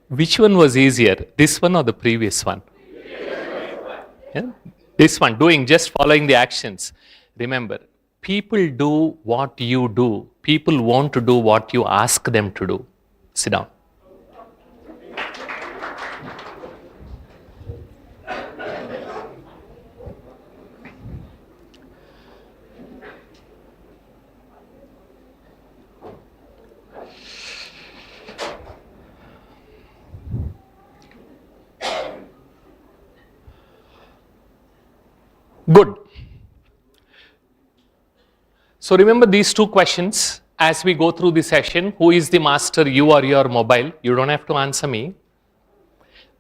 Which one was easier, this one or the previous one? Yeah? This one, just following the actions. Remember, people do what you do. People want to do what you ask them to do. Sit down. Good. So remember these two questions as we go through the session. Who is the master, you or your mobile? You don't have to answer me.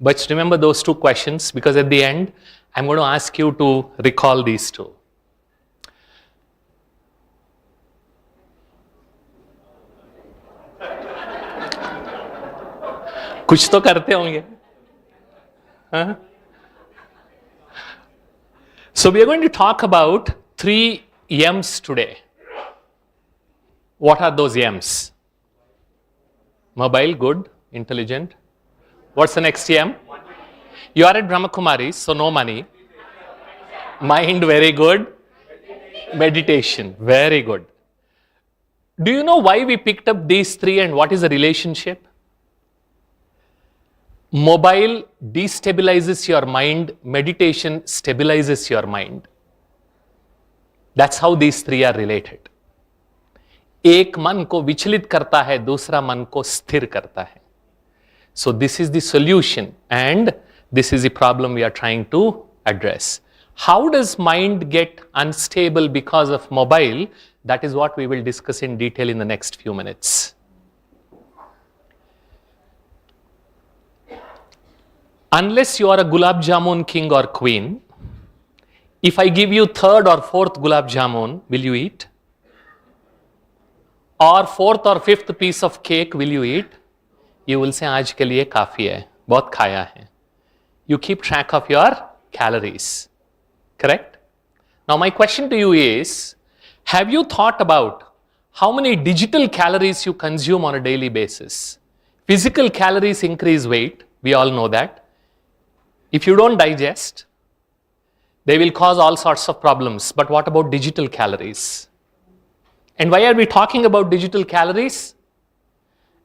But remember those two questions, because at the end, I'm going to ask you to recall these two. कुछ तो करते होंगे. Huh? So we are going to talk about 3 M's today. What are those M's? Mobile, good, intelligent. What's the next M? You are at Brahma Kumaris, so no money. Mind, very good. Meditation, very good. Do you know why we picked up these 3 and what is the relationship? Mobile destabilizes your mind, meditation stabilizes your mind. That's how these 3 are related. एक मन को विचलित करता है, दूसरा मन को स्थिर करता है. So this is the solution and this is the problem we are trying to address. How does mind get unstable because of mobile? That is what we will discuss in detail in the next few minutes. Unless you are a gulab jamun king or queen, if I give you 3rd or 4th gulab jamun, will you eat? Or 4th or 5th piece of cake, will you eat? You will say, आज के लिए काफी है, बहुत खाया है. You keep track of your calories, correct? Now my question to you is, have you thought about how many digital calories you consume on a daily basis? Physical calories increase weight, we all know that. If you don't digest, they will cause all sorts of problems. But what about digital calories? And why are we talking about digital calories?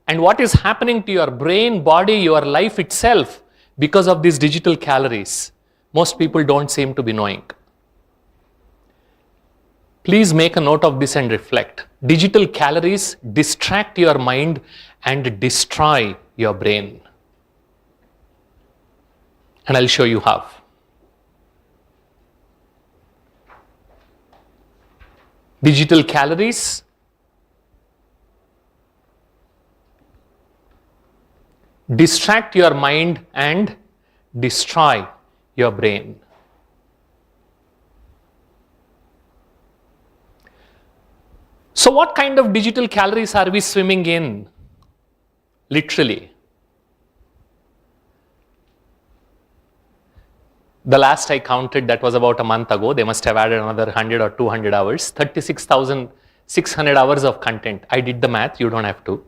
And what is happening to your brain, body, your life itself because of these digital calories? Most people don't seem to be knowing. Please make a note of this and reflect. Digital calories distract your mind and destroy your brain. And I'll show you how. Digital calories distract your mind and destroy your brain. So what kind of digital calories are we swimming in? Literally. The last I counted, that was about a month ago. They must have added another 100 or 200 hours, 36,600 hours of content. I did the math, you don't have to.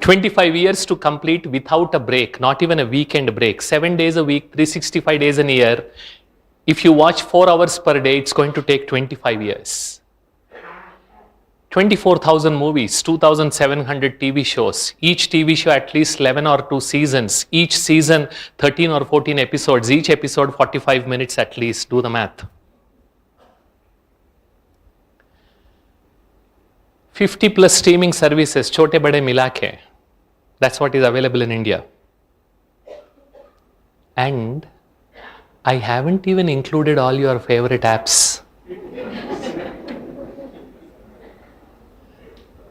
25 years to complete without a break, not even a weekend break. 7 days a week, 365 days in a year. If you watch 4 hours per day, it's going to take 25 years. 24,000 movies, 2,700 TV shows, each TV show at least 11 or 2 seasons, each season 13 or 14 episodes, each episode 45 minutes at least. Do the math. 50 plus streaming services, chote bade mila ke. That's what is available in India. And I haven't even included all your favorite apps.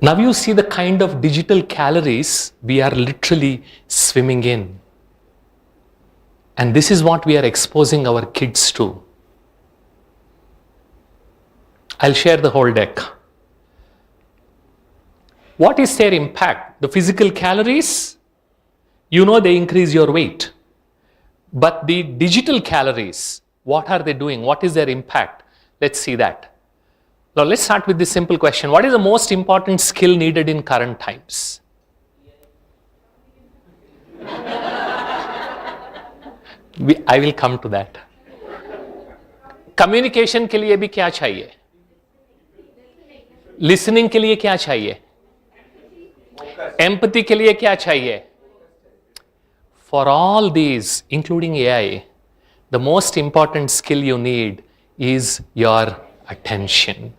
Now you see the kind of digital calories we are literally swimming in. And this is what we are exposing our kids to. I'll share the whole deck. What is their impact? The physical calories, you know they increase your weight. But the digital calories, what are they doing? What is their impact? Let's see that. Now let's start with this simple question. What is the most important skill needed in current times? I will come to that. Communication के लिए भी क्या चाहिए? Listening के लिए क्या चाहिए? Empathy के लिए क्या चाहिए? For all these, including AI, the most important skill you need is your attention.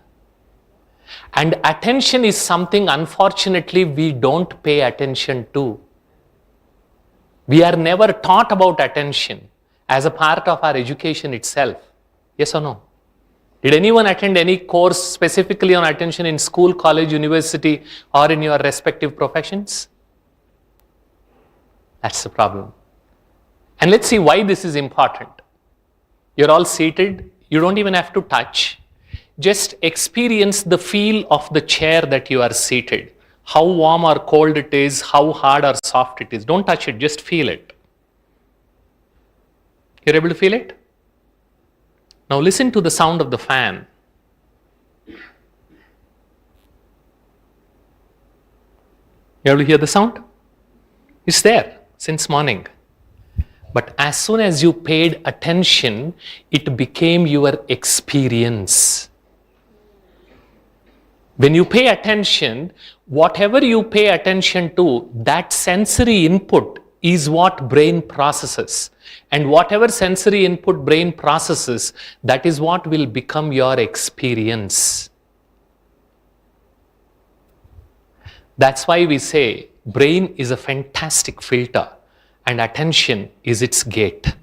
And attention is something, unfortunately, we don't pay attention to. We are never taught about attention as a part of our education itself. Yes or no? Did anyone attend any course specifically on attention in school, college, university, or in your respective professions? That's the problem. And let's see why this is important. You're all seated. You don't even have to touch. Just experience the feel of the chair that you are seated. How warm or cold it is, how hard or soft it is. Don't touch it, just feel it. You're able to feel it? Now listen to the sound of the fan. You able to hear the sound? It's there since morning. But as soon as you paid attention, it became your experience. When you pay attention, whatever you pay attention to, that sensory input is what brain processes. And whatever sensory input brain processes, that is what will become your experience. That's why we say brain is a fantastic filter and attention is its gate.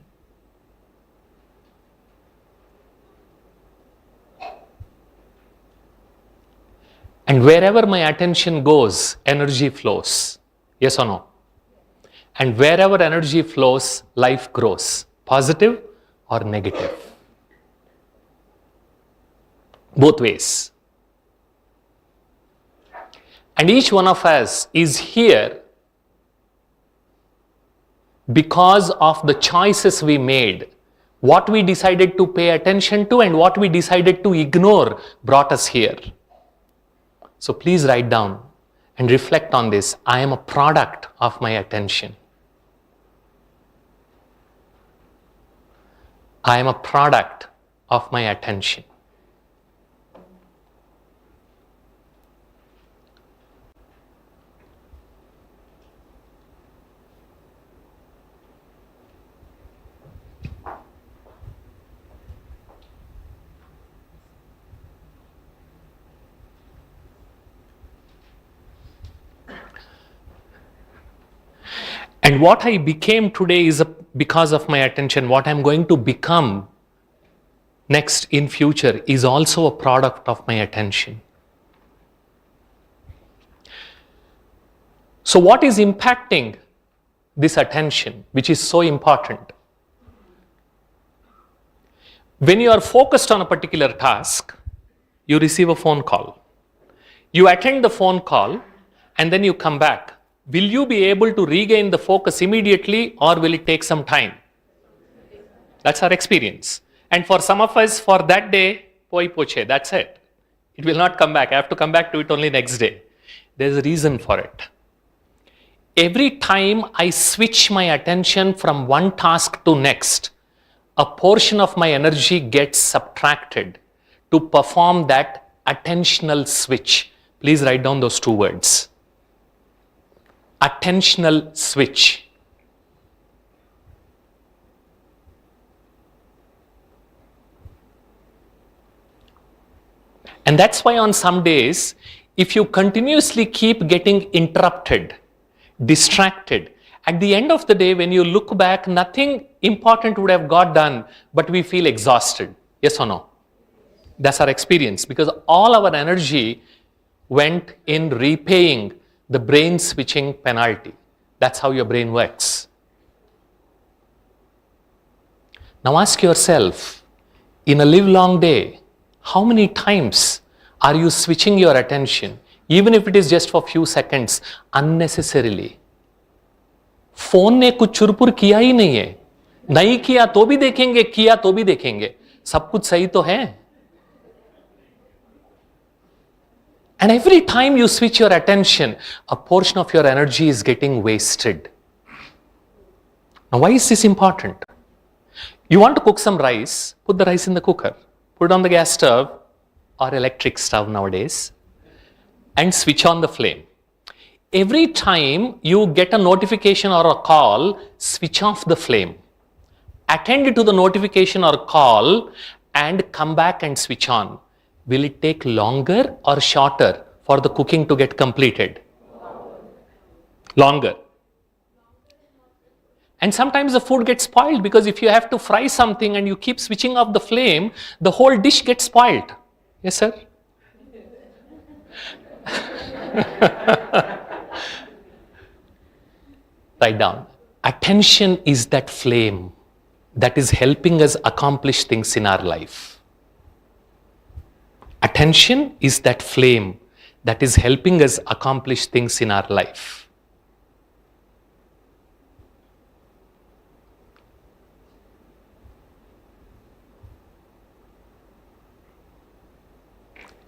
And wherever my attention goes, energy flows. Yes or no? And wherever energy flows, life grows. Positive or negative. Both ways. And each one of us is here because of the choices we made. What we decided to pay attention to and what we decided to ignore brought us here. So please write down and reflect on this. I am a product of my attention. I am a product of my attention. And what I became today is because of my attention. What I'm going to become next in future is also a product of my attention. So what is impacting this attention, which is so important? When you are focused on a particular task, you receive a phone call. You attend the phone call and then you come back. Will you be able to regain the focus immediately or will it take some time? That's our experience. And for some of us, for that day, poi poche, that's it. It will not come back. I have to come back to it only next day. There's a reason for it. Every time I switch my attention from one task to next, a portion of my energy gets subtracted to perform that attentional switch. Please write down those two words. Attentional switch. And that's why on some days, if you continuously keep getting interrupted, distracted, at the end of the day, when you look back, nothing important would have got done, but we feel exhausted. Yes or no? That's our experience, because all our energy went in repaying the brain switching penalty. That's how your brain works. Now ask yourself, in a livelong day, how many times are you switching your attention, even if it is just for few seconds, unnecessarily? Phone ने कुछ चुरपुर किया ही नहीं है. नहीं किया तो भी देखेंगे, किया तो भी देखेंगे. सब कुछ सही तो है. And every time you switch your attention, a portion of your energy is getting wasted. Now, why is this important? You want to cook some rice, put the rice in the cooker, put it on the gas stove or electric stove nowadays, and switch on the flame. Every time you get a notification or a call, switch off the flame. Attend to the notification or call and come back and switch on. Will it take longer or shorter for the cooking to get completed? Longer. And sometimes the food gets spoiled because if you have to fry something and you keep switching off the flame, the whole dish gets spoiled. Yes, sir? Write down. Attention is that flame that is helping us accomplish things in our life. Attention is that flame that is helping us accomplish things in our life.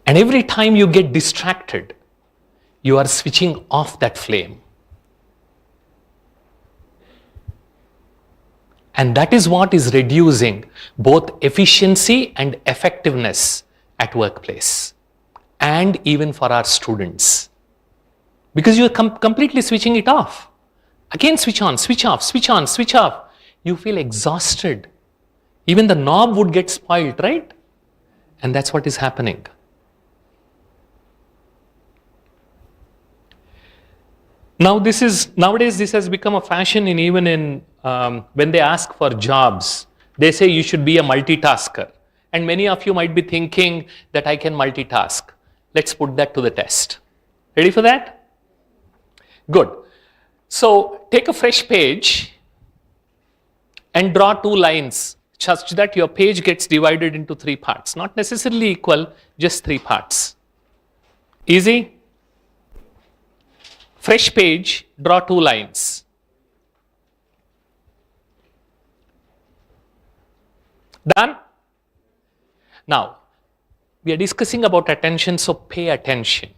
And every time you get distracted, you are switching off that flame. And that is what is reducing both efficiency and effectiveness at workplace and even for our students. Because you are completely switching it off. Again, switch on, switch off, switch on, switch off. You feel exhausted. Even the knob would get spoiled, right? And that's what is happening. Now nowadays this has become a fashion even in when they ask for jobs, they say you should be a multitasker. And many of you might be thinking that I can multitask. Let's put that to the test. Ready for that? Good. So take a fresh page and draw 2 lines such that your page gets divided into 3 parts. Not necessarily equal, just 3 parts. Easy? Fresh page, draw 2 lines. Done? Now, we are discussing about attention, so pay attention.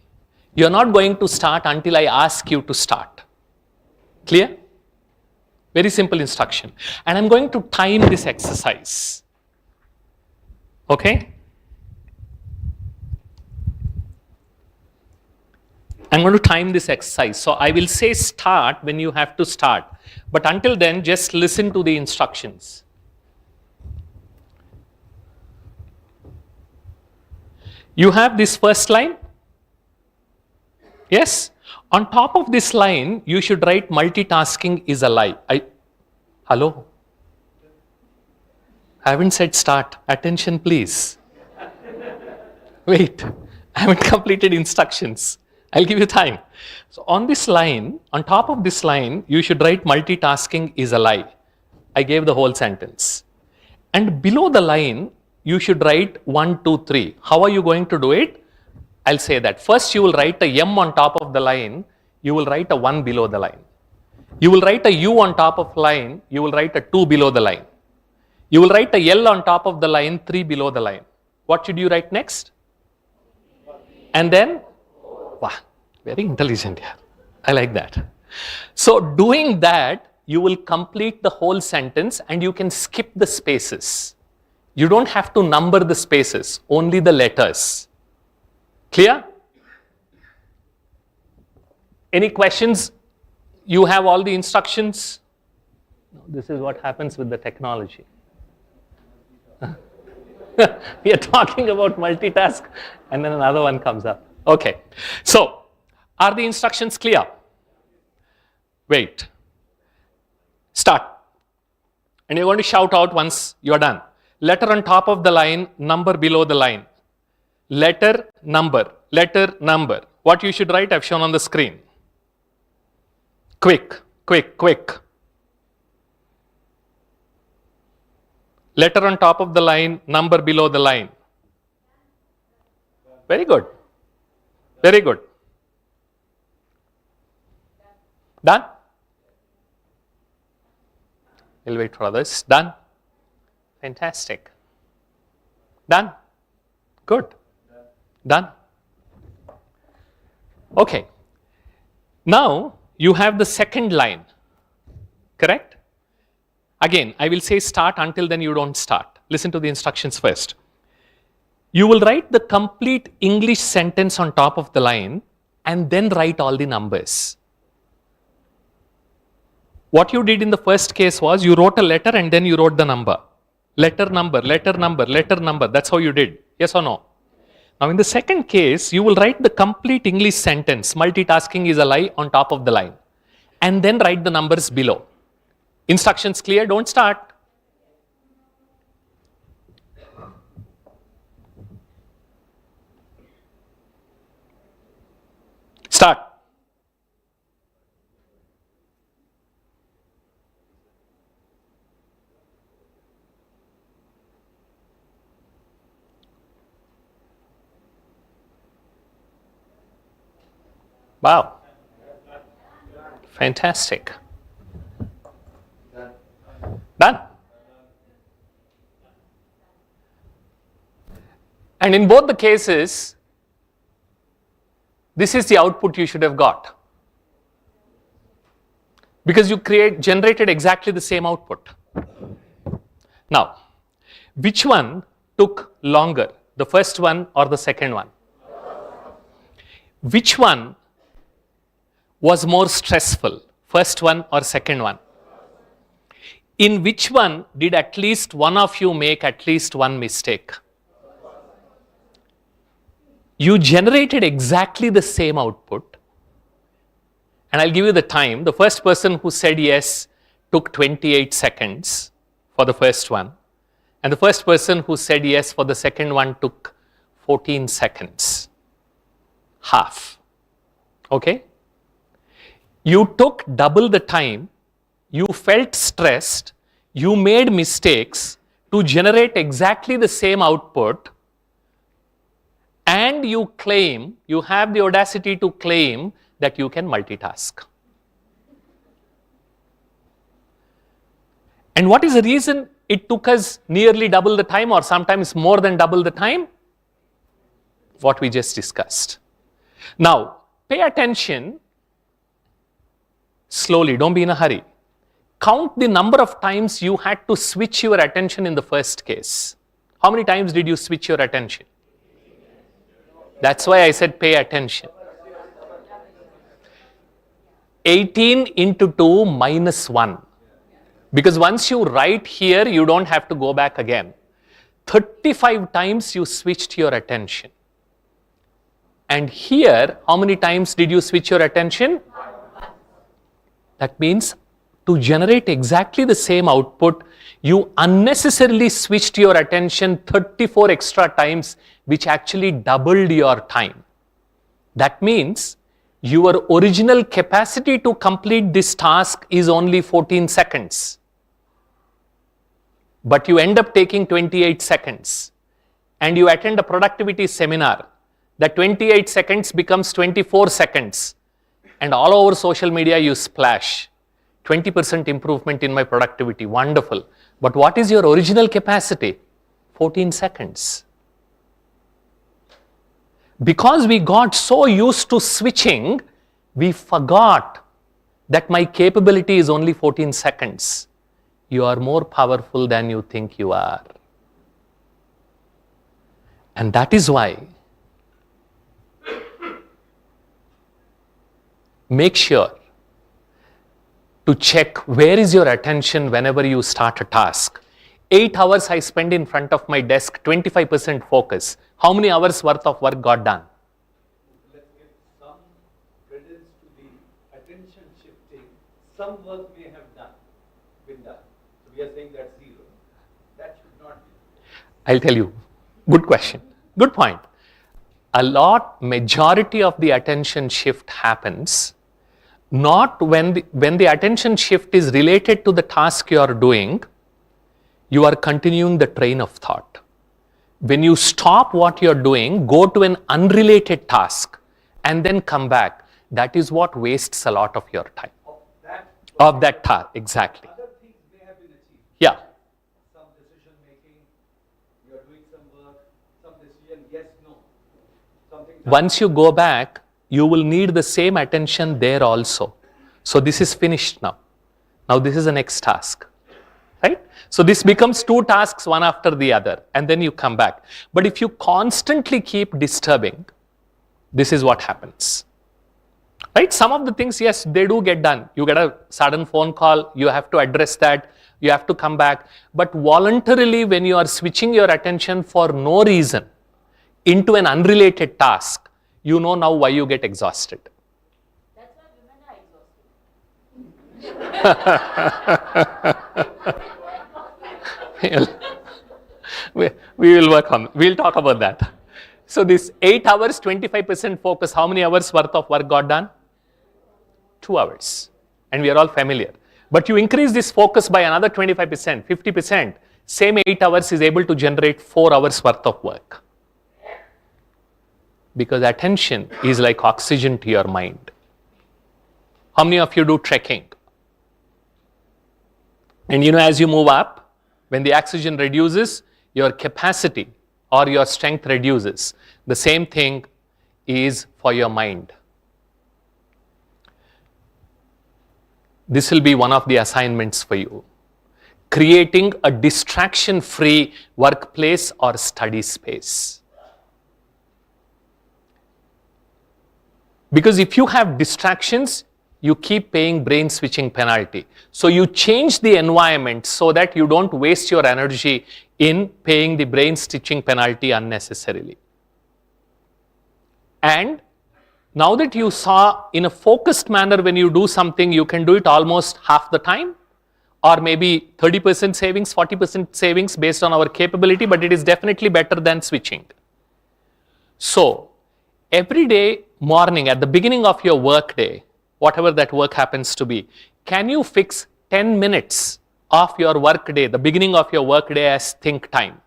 You are not going to start until I ask you to start. Clear? Very simple instruction. And I'm going to time this exercise. Okay? I'm going to time this exercise. So I will say start when you have to start. But until then, just listen to the instructions. You have this first line. Yes? On top of this line, you should write multitasking is a lie. Hello? I haven't said start. Attention, please. Wait. I haven't completed instructions. I'll give you time. So on this line, on top of this line, you should write multitasking is a lie. I gave the whole sentence. And below the line, you should write 1, 2, 3. How are you going to do it? I'll say that. First, you will write a M on top of the line. You will write a 1 below the line. You will write a U on top of line. You will write a 2 below the line. You will write a L on top of the line, 3 below the line. What should you write next? And then? Wow, very intelligent here. I like that. So doing that, you will complete the whole sentence and you can skip the spaces. You don't have to number the spaces, only the letters. Clear? Any questions? You have all the instructions? This is what happens with the technology. We are talking about multitask and then another one comes up. Okay. So, are the instructions clear? Wait. Start. And you're going to shout out once you're done. Letter on top of the line, number below the line. Letter, number. Letter, number. What you should write, I've shown on the screen. Quick, quick, quick. Letter on top of the line, number below the line. Very good. Very good. Done? We'll wait for others. Done? Fantastic. Done? Good. Done? Okay. Now, you have the second line, correct? Again, I will say start, until then you don't start. Listen to the instructions first. You will write the complete English sentence on top of the line and then write all the numbers. What you did in the first case was you wrote a letter and then you wrote the number. Letter number, letter number, letter number. That's how you did. Yes or no? Now in the second case, you will write the complete English sentence, multitasking is a lie, on top of the line. And then write the numbers below. Instructions clear? Don't start. Start. Wow. Fantastic. Done. And in both the cases, this is the output you should have got. Because you generated exactly the same output. Now, which one took longer, the first one or the second one? Which one was more stressful, first one or second one? In which one did at least one of you make at least one mistake? You generated exactly the same output, and I'll give you the time. The first person who said yes took 28 seconds for the first one, and the first person who said yes for the second one took 14 seconds. Half. Okay? You took double the time, you felt stressed, you made mistakes to generate exactly the same output, and you have the audacity to claim that you can multitask. And what is the reason it took us nearly double the time, or sometimes more than double the time? What we just discussed. Now, pay attention slowly, don't be in a hurry. Count the number of times you had to switch your attention in the first case. How many times did you switch your attention? That's why I said pay attention. 18 into 2 minus 1. Because once you write here, you don't have to go back again. 35 times you switched your attention. And here, how many times did you switch your attention? That means to generate exactly the same output, you unnecessarily switched your attention 34 extra times, which actually doubled your time. That means your original capacity to complete this task is only 14 seconds. But you end up taking 28 seconds and you attend a productivity seminar. That 28 seconds becomes 24 seconds. And all over social media you splash. 20% improvement in my productivity, wonderful. But what is your original capacity? 14 seconds. Because we got so used to switching, we forgot that my capability is only 14 seconds. You are more powerful than you think you are. And that is why make sure to check where is your attention whenever you start a task. 8 hours I spend in front of my desk, 25% focus. How many hours worth of work got done? Let's give some credence to the attention shifting. Some work may have been done. So we are saying that's 0. That should not be. I'll tell you. Good question. Good point. Majority of the attention shift happens not when the attention shift is related to the task you are doing, you are continuing the train of thought. When you stop what you're doing, go to an unrelated task and then come back, that is what wastes a lot of your time. Of that task, exactly. Other things may have been achieved. Yeah. Some decision making, you are doing some work, some decision, yes, no. Something. Once you go back, you will need the same attention there also. So this is finished now. Now this is the next task. right? So this becomes two tasks, one after the other, and then you come back. But if you constantly keep disturbing, this is what happens, right? Some of the things, yes, they do get done. You get a sudden phone call, you have to address that, you have to come back. But voluntarily, when you are switching your attention for no reason into an unrelated task, you know now why you get exhausted. That's why women are exhausted. we will work on, we'll talk about that. So this 8 hours, 25% focus, how many hours worth of work got done? 2 hours. And we are all familiar. But you increase this focus by another 25%, 50%, same 8 hours is able to generate 4 hours worth of work. Because attention is like oxygen to your mind. How many of you do trekking? And as you move up, when the oxygen reduces, your capacity or your strength reduces. The same thing is for your mind. This will be one of the assignments for you. Creating a distraction-free workplace or study space. Because if you have distractions, you keep paying brain switching penalty. So you change the environment so that you don't waste your energy in paying the brain stitching penalty unnecessarily. And now that you saw in a focused manner, when you do something, you can do it almost half the time, or maybe 30% savings, 40% savings based on our capability, but it is definitely better than switching. So every day morning at the beginning of your work day, whatever that work happens to be, can you fix 10 minutes of your work day, the beginning of your work day, as think time?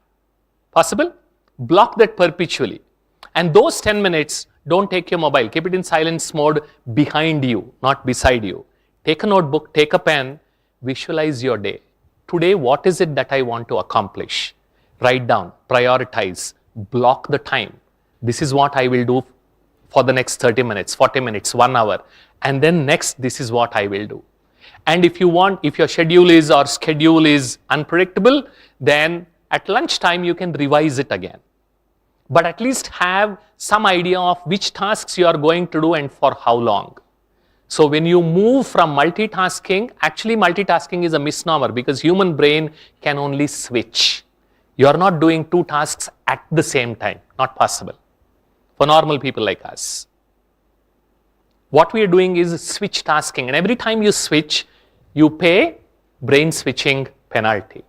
Possible? Block that perpetually. And those 10 minutes, don't take your mobile. Keep it in silence mode behind you, not beside you. Take a notebook, take a pen, visualize your day. Today, what is it that I want to accomplish? Write down, prioritize, block the time. This is what I will do for the next 30 minutes, 40 minutes, 1 hour. And then next, this is what I will do. And if your schedule is unpredictable, then at lunchtime, you can revise it again. But at least have some idea of which tasks you are going to do and for how long. So when you move from multitasking, actually multitasking is a misnomer because human brain can only switch. You are not doing two tasks at the same time, not possible for normal people like us. What we are doing is switch tasking, and every time you switch, you pay brain switching penalty.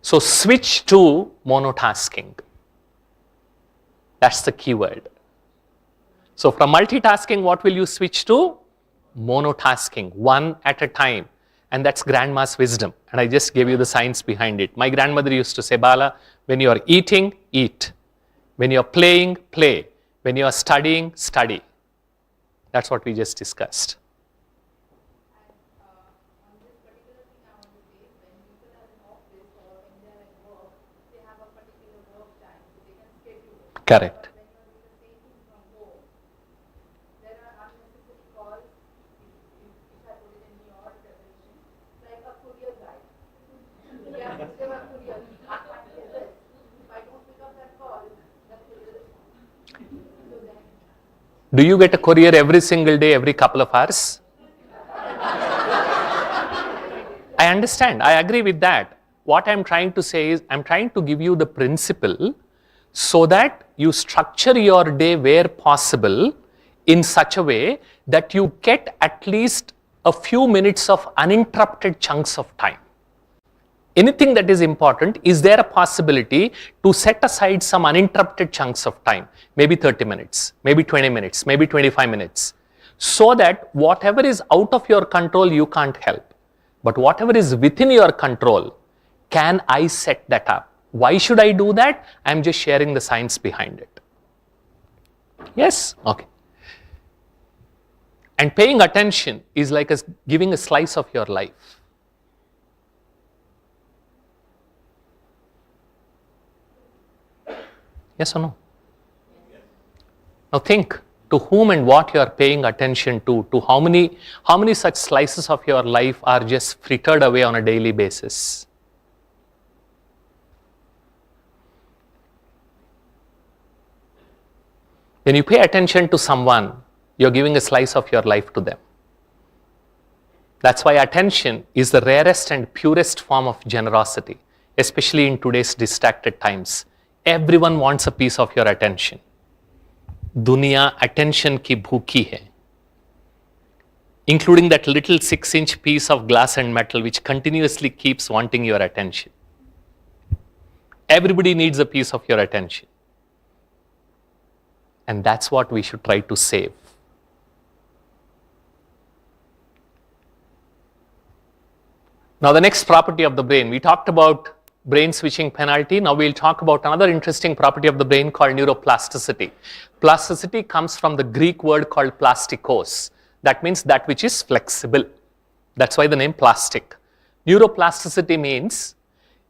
So switch to monotasking. That's the key word. So from multitasking, what will you switch to? Monotasking, one at a time. And that's grandma's wisdom. And I just gave you the science behind it. My grandmother used to say, Bala, when you are eating, eat. When you are playing, play. When you are studying, study. That's what we just discussed. On this particular thing, I want to say, when people are in office or when they are at work, they have a particular work time, so they can schedule it. Correct. But when you are doing the same thing from home, there are unnecessary calls, if I put it in your definition, like a courier guy. Yeah, they were courier. If I don't pick up that call, that courier is gone. So then, Do you get a courier every single day, every couple of hours? I understand. I agree with that. What I'm trying to say is, I'm trying to give you the principle so that you structure your day where possible in such a way that you get at least a few minutes of uninterrupted chunks of time. Anything that is important, is there a possibility to set aside some uninterrupted chunks of time, maybe 30 minutes, maybe 20 minutes, maybe 25 minutes, so that whatever is out of your control, you can't help. But whatever is within your control, can I set that up? Why should I do that? I'm just sharing the science behind it. Yes? Okay. And paying attention is like giving a slice of your life. Yes or no? Now think, to whom and what you are paying attention to how many such slices of your life are just frittered away on a daily basis. When you pay attention to someone, you're giving a slice of your life to them. That's why attention is the rarest and purest form of generosity, especially in today's distracted times. Everyone wants a piece of your attention. Dunia attention ki bhooki hai. Including that little 6-inch piece of glass and metal which continuously keeps wanting your attention. Everybody needs a piece of your attention. And that's what we should try to save. Now the next property of the brain, we talked about brain switching penalty. Now we'll talk about another interesting property of the brain called neuroplasticity. Plasticity comes from the Greek word called plastikos. That means that which is flexible. That's why the name plastic. Neuroplasticity means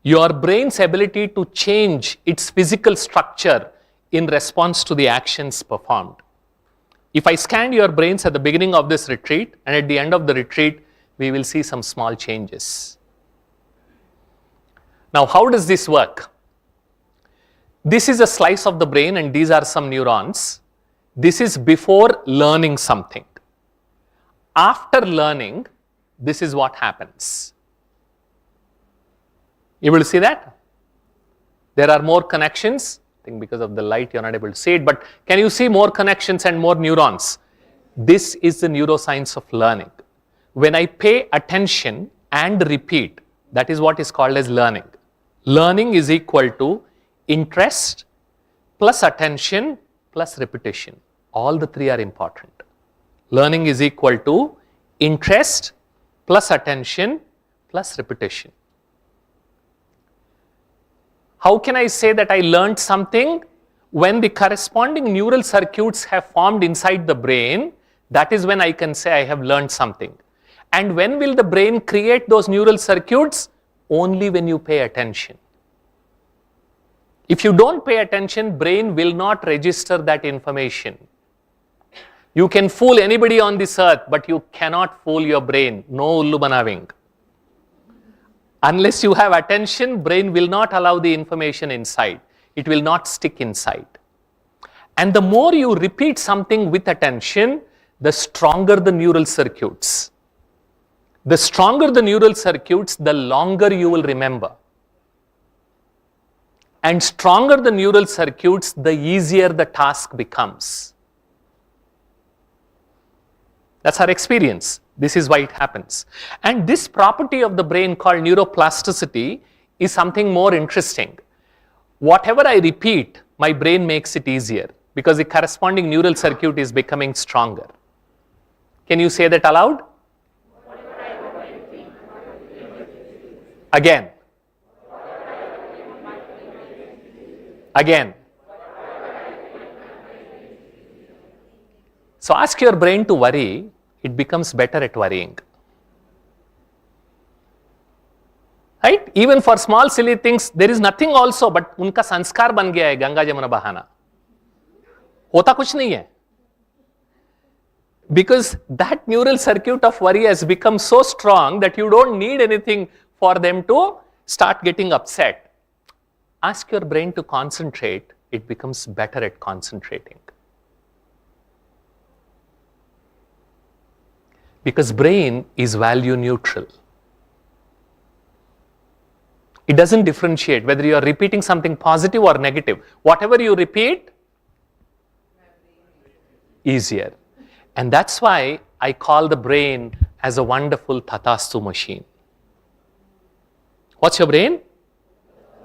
your brain's ability to change its physical structure in response to the actions performed. If I scan your brains at the beginning of this retreat and at the end of the retreat, we will see some small changes. Now, how does this work? This is a slice of the brain and these are some neurons. This is before learning something. After learning, this is what happens. You will see that? There are more connections. I think because of the light you're not able to see it, but can you see more connections and more neurons? This is the neuroscience of learning. When I pay attention and repeat, that is what is called as learning. Learning is equal to interest plus attention plus repetition. All the three are important. Learning is equal to interest plus attention plus repetition. How can I say that I learned something? When the corresponding neural circuits have formed inside the brain, that is when I can say I have learned something. And when will the brain create those neural circuits? Only when you pay attention. If you don't pay attention, brain will not register that information. You can fool anybody on this earth, but you cannot fool your brain. No ullu banaving. Unless you have attention, brain will not allow the information inside. It will not stick inside. And the more you repeat something with attention, the stronger the neural circuits. The stronger the neural circuits, the longer you will remember. And stronger the neural circuits, the easier the task becomes. That's our experience. This is why it happens. And this property of the brain called neuroplasticity is something more interesting. Whatever I repeat, my brain makes it easier because the corresponding neural circuit is becoming stronger. Can you say that aloud? Again. Again. So ask your brain to worry. It becomes better at worrying. Right? Even for small silly things, there is nothing also, but उनका संस्कार बन गया है गंगा जमुना बहाना. होता कुछ नहीं है. Because that neural circuit of worry has become so strong that you don't need anything for them to start getting upset. Ask your brain to concentrate, it becomes better at concentrating. Because brain is value neutral. It doesn't differentiate whether you are repeating something positive or negative. Whatever you repeat, easier. And that's why I call the brain as a wonderful tatastu machine. What's your brain?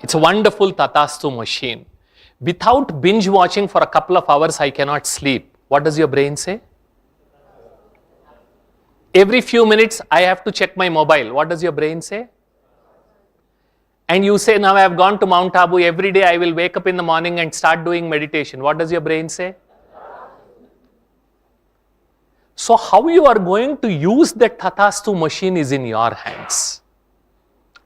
It's a wonderful tatastu machine. Without binge watching for a couple of hours, I cannot sleep. What does your brain say? Every few minutes, I have to check my mobile. What does your brain say? And you say, now I have gone to Mount Abu. Every day I will wake up in the morning and start doing meditation. What does your brain say? So how you are going to use that tatastu machine is in your hands.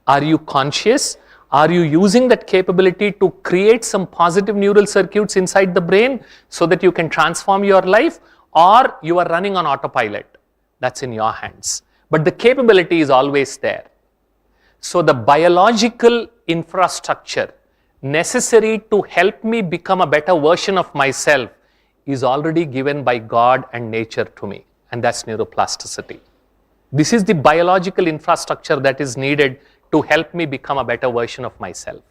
Are you conscious? Are you using that capability to create some positive neural circuits inside the brain so that you can transform your life, or you are running on autopilot? That's in your hands. But the capability is always there. So the biological infrastructure necessary to help me become a better version of myself is already given by God and nature to me, and that's neuroplasticity. This is the biological infrastructure that is needed to help me become a better version of myself.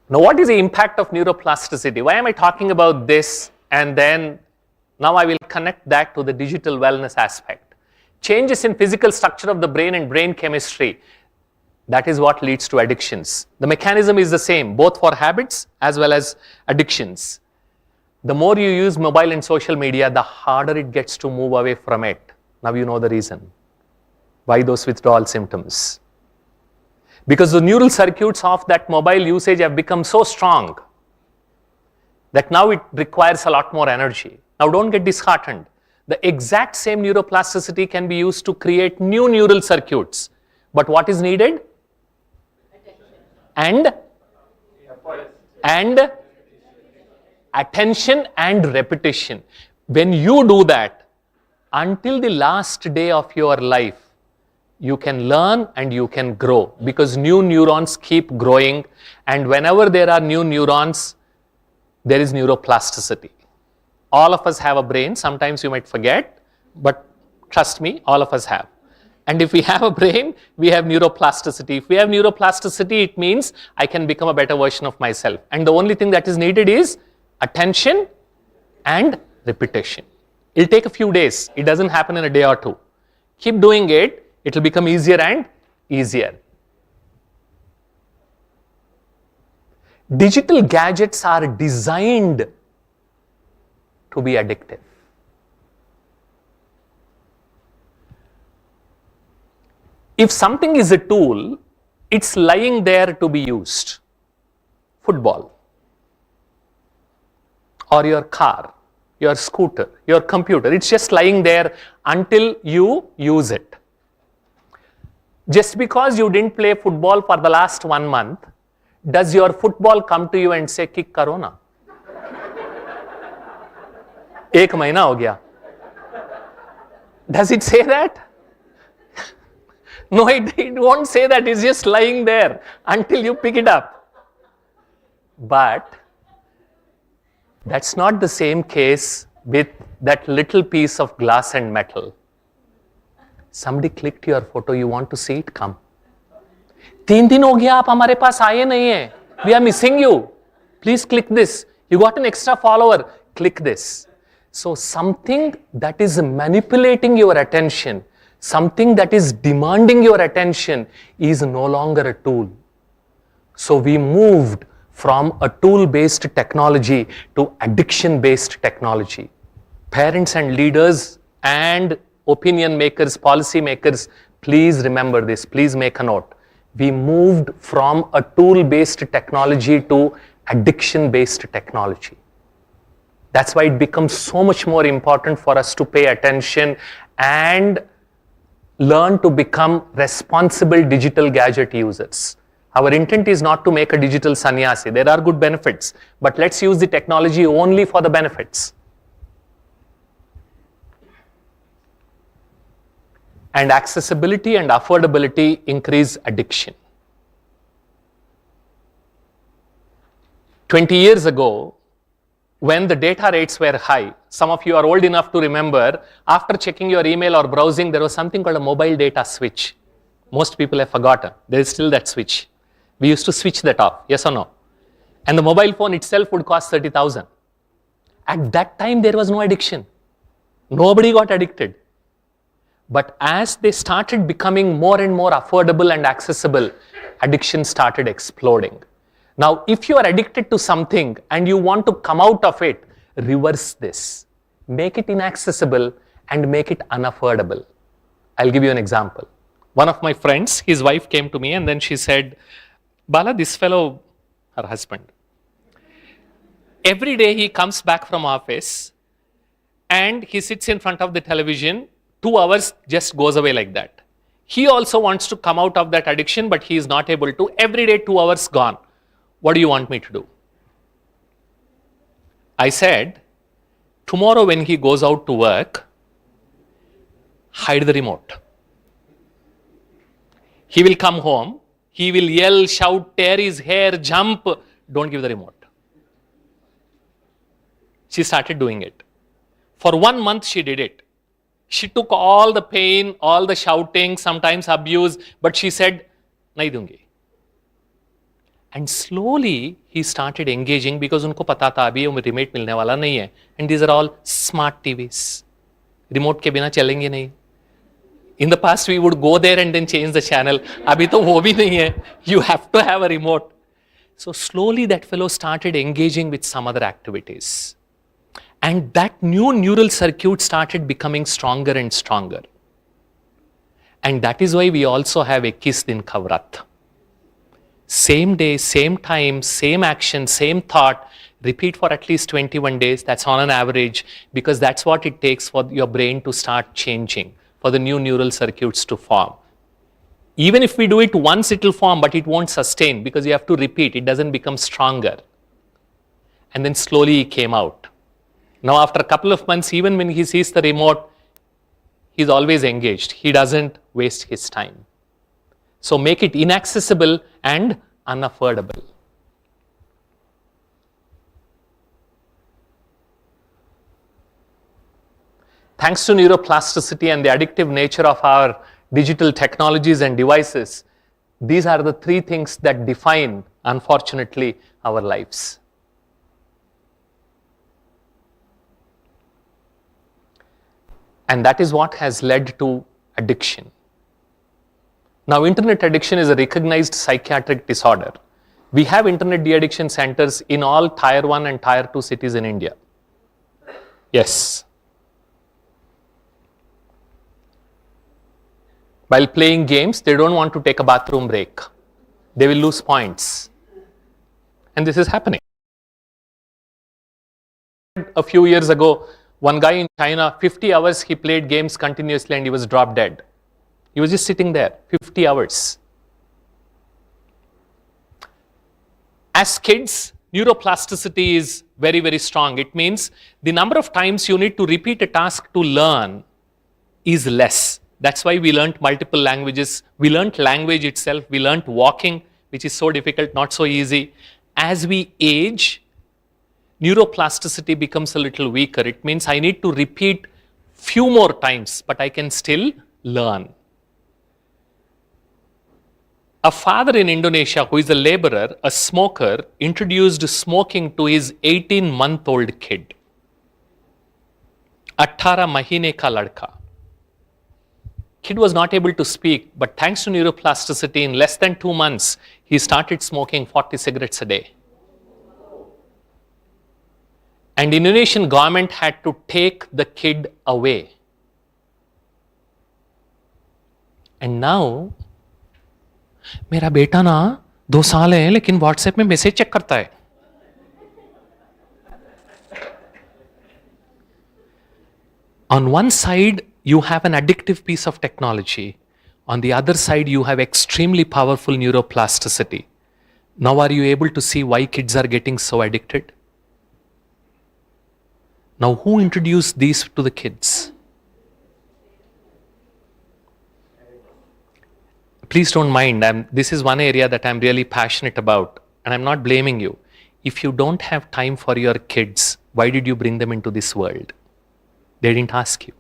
Now, what is the impact of neuroplasticity? Why am I talking about this? And then now I will connect that to the digital wellness aspect. Changes in physical structure of the brain and brain chemistry, that is what leads to addictions. The mechanism is the same, both for habits as well as addictions. The more you use mobile and social media, the harder it gets to move away from it. Now you know the reason. Why those withdrawal symptoms? Because the neural circuits of that mobile usage have become so strong that now it requires a lot more energy. Now don't get disheartened. The exact same neuroplasticity can be used to create new neural circuits. But what is needed? And attention and repetition. When you do that, until the last day of your life, you can learn and you can grow, because new neurons keep growing, and whenever there are new neurons, there is neuroplasticity. All of us have a brain. Sometimes you might forget, but trust me, all of us have. And if we have a brain, we have neuroplasticity. If we have neuroplasticity, it means I can become a better version of myself. And the only thing that is needed is attention and repetition. It'll take a few days. It doesn't happen in a day or two. Keep doing it. It will become easier and easier. Digital gadgets are designed to be addictive. If something is a tool, it's lying there to be used. Football, or your car, your scooter, your computer, it's just lying there until you use it. Just because you didn't play football for the last 1 month, does your football come to you and say, kick karo na? 1 mahina ho gaya. Does it say that? No, it won't say that. It's just lying there until you pick it up. But that's not the same case with that little piece of glass and metal. Somebody clicked your photo, you want to see it, come. 3 दिन हो गया आप हमारे पास आए नहीं हैं. We are missing you. Please click this. You got an extra follower. Click this. So something that is manipulating your attention, something that is demanding your attention is no longer a tool. So we moved from a tool-based technology to addiction-based technology. Parents and leaders and opinion makers, policy makers, please remember this, please make a note. We moved from a tool-based technology to addiction-based technology. That's why it becomes so much more important for us to pay attention and learn to become responsible digital gadget users. Our intent is not to make a digital sannyasi. There are good benefits, but let's use the technology only for the benefits. And accessibility and affordability increase addiction. 20 years ago, when the data rates were high, some of you are old enough to remember, after checking your email or browsing, there was something called a mobile data switch. Most people have forgotten. There is still that switch. We used to switch that off, yes or no? And the mobile phone itself would cost 30,000. At that time, there was no addiction. Nobody got addicted. But as they started becoming more and more affordable and accessible, addiction started exploding. Now, if you are addicted to something and you want to come out of it, reverse this. Make it inaccessible and make it unaffordable. I'll give you an example. One of my friends, his wife came to me and then she said, Bala, this fellow, her husband, every day he comes back from office and he sits in front of the television, 2 hours just goes away like that. He also wants to come out of that addiction, but he is not able to. Every day, 2 hours gone. What do you want me to do? I said, tomorrow when he goes out to work, hide the remote. He will come home, he will yell, shout, tear his hair, jump. Don't give the remote. She started doing it. For 1 month, she did it. She took all the pain, all the shouting, sometimes abuse, but she said, nahi dungi. And slowly he started engaging because unko pata tha abhi ye remote milne wala nahi hai. And these are all smart TVs. Remote ke bina chalenge nahi. In the past we would go there and then change the channel. Abhi to wo bhi nahi hai. You have to have a remote. So slowly that fellow started engaging with some other activities. And that new neural circuit started becoming stronger and stronger. And that is why we also have 21 din ka vrat. Same day, same time, same action, same thought, repeat for at least 21 days. That's on an average, because that's what it takes for your brain to start changing, for the new neural circuits to form. Even if we do it once, it will form, but it won't sustain because you have to repeat. It doesn't become stronger. And then slowly it came out. Now after a couple of months, even when he sees the remote, he's always engaged. He doesn't waste his time. So make it inaccessible and unaffordable. Thanks to neuroplasticity and the addictive nature of our digital technologies and devices, these are the 3 things that define, unfortunately, our lives. And that is what has led to addiction. Now, internet addiction is a recognized psychiatric disorder. We have internet de-addiction centers in all tier 1 and tier 2 cities in India. Yes. While playing games, they don't want to take a bathroom break. They will lose points. And this is happening. A few years ago, one guy in China, 50 hours he played games continuously and he was dropped dead. He was just sitting there, 50 hours. As kids, neuroplasticity is very, very strong. It means the number of times you need to repeat a task to learn is less. That's why we learnt multiple languages. We learnt language itself. We learnt walking, which is so difficult, not so easy. As we age, neuroplasticity becomes a little weaker. It means I need to repeat few more times, but I can still learn. A father in Indonesia who is a laborer, a smoker, introduced smoking to his 18-month-old kid. 18 mahine ka ladka. Kid was not able to speak, but thanks to neuroplasticity, in less than 2 months, he started smoking 40 cigarettes a day. And Indonesian government had to take the kid away. And now, मेरा बेटा ना 2 साल है लेकिन WhatsApp में message check करता है. On one side, you have an addictive piece of technology. On the other side, you have extremely powerful neuroplasticity. Now are you able to see why kids are getting so addicted? Now who introduced these to the kids? Please don't mind, this is one area that I'm really passionate about, and I'm not blaming you. If you don't have time for your kids, why did you bring them into this world? They didn't ask you.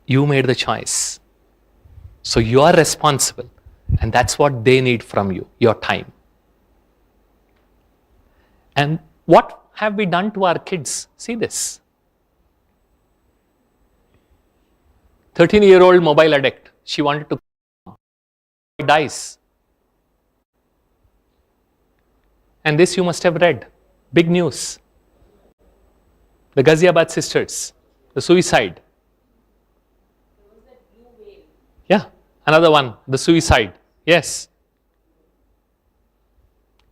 You made the choice. So you are responsible, and that's what they need from you, your time. And what have we done to our kids? See this. 13-year-old mobile addict. She wanted to dies. And this you must have read. Big news. The Ghaziabad sisters, the suicide. Yeah, another one, the suicide. Yes.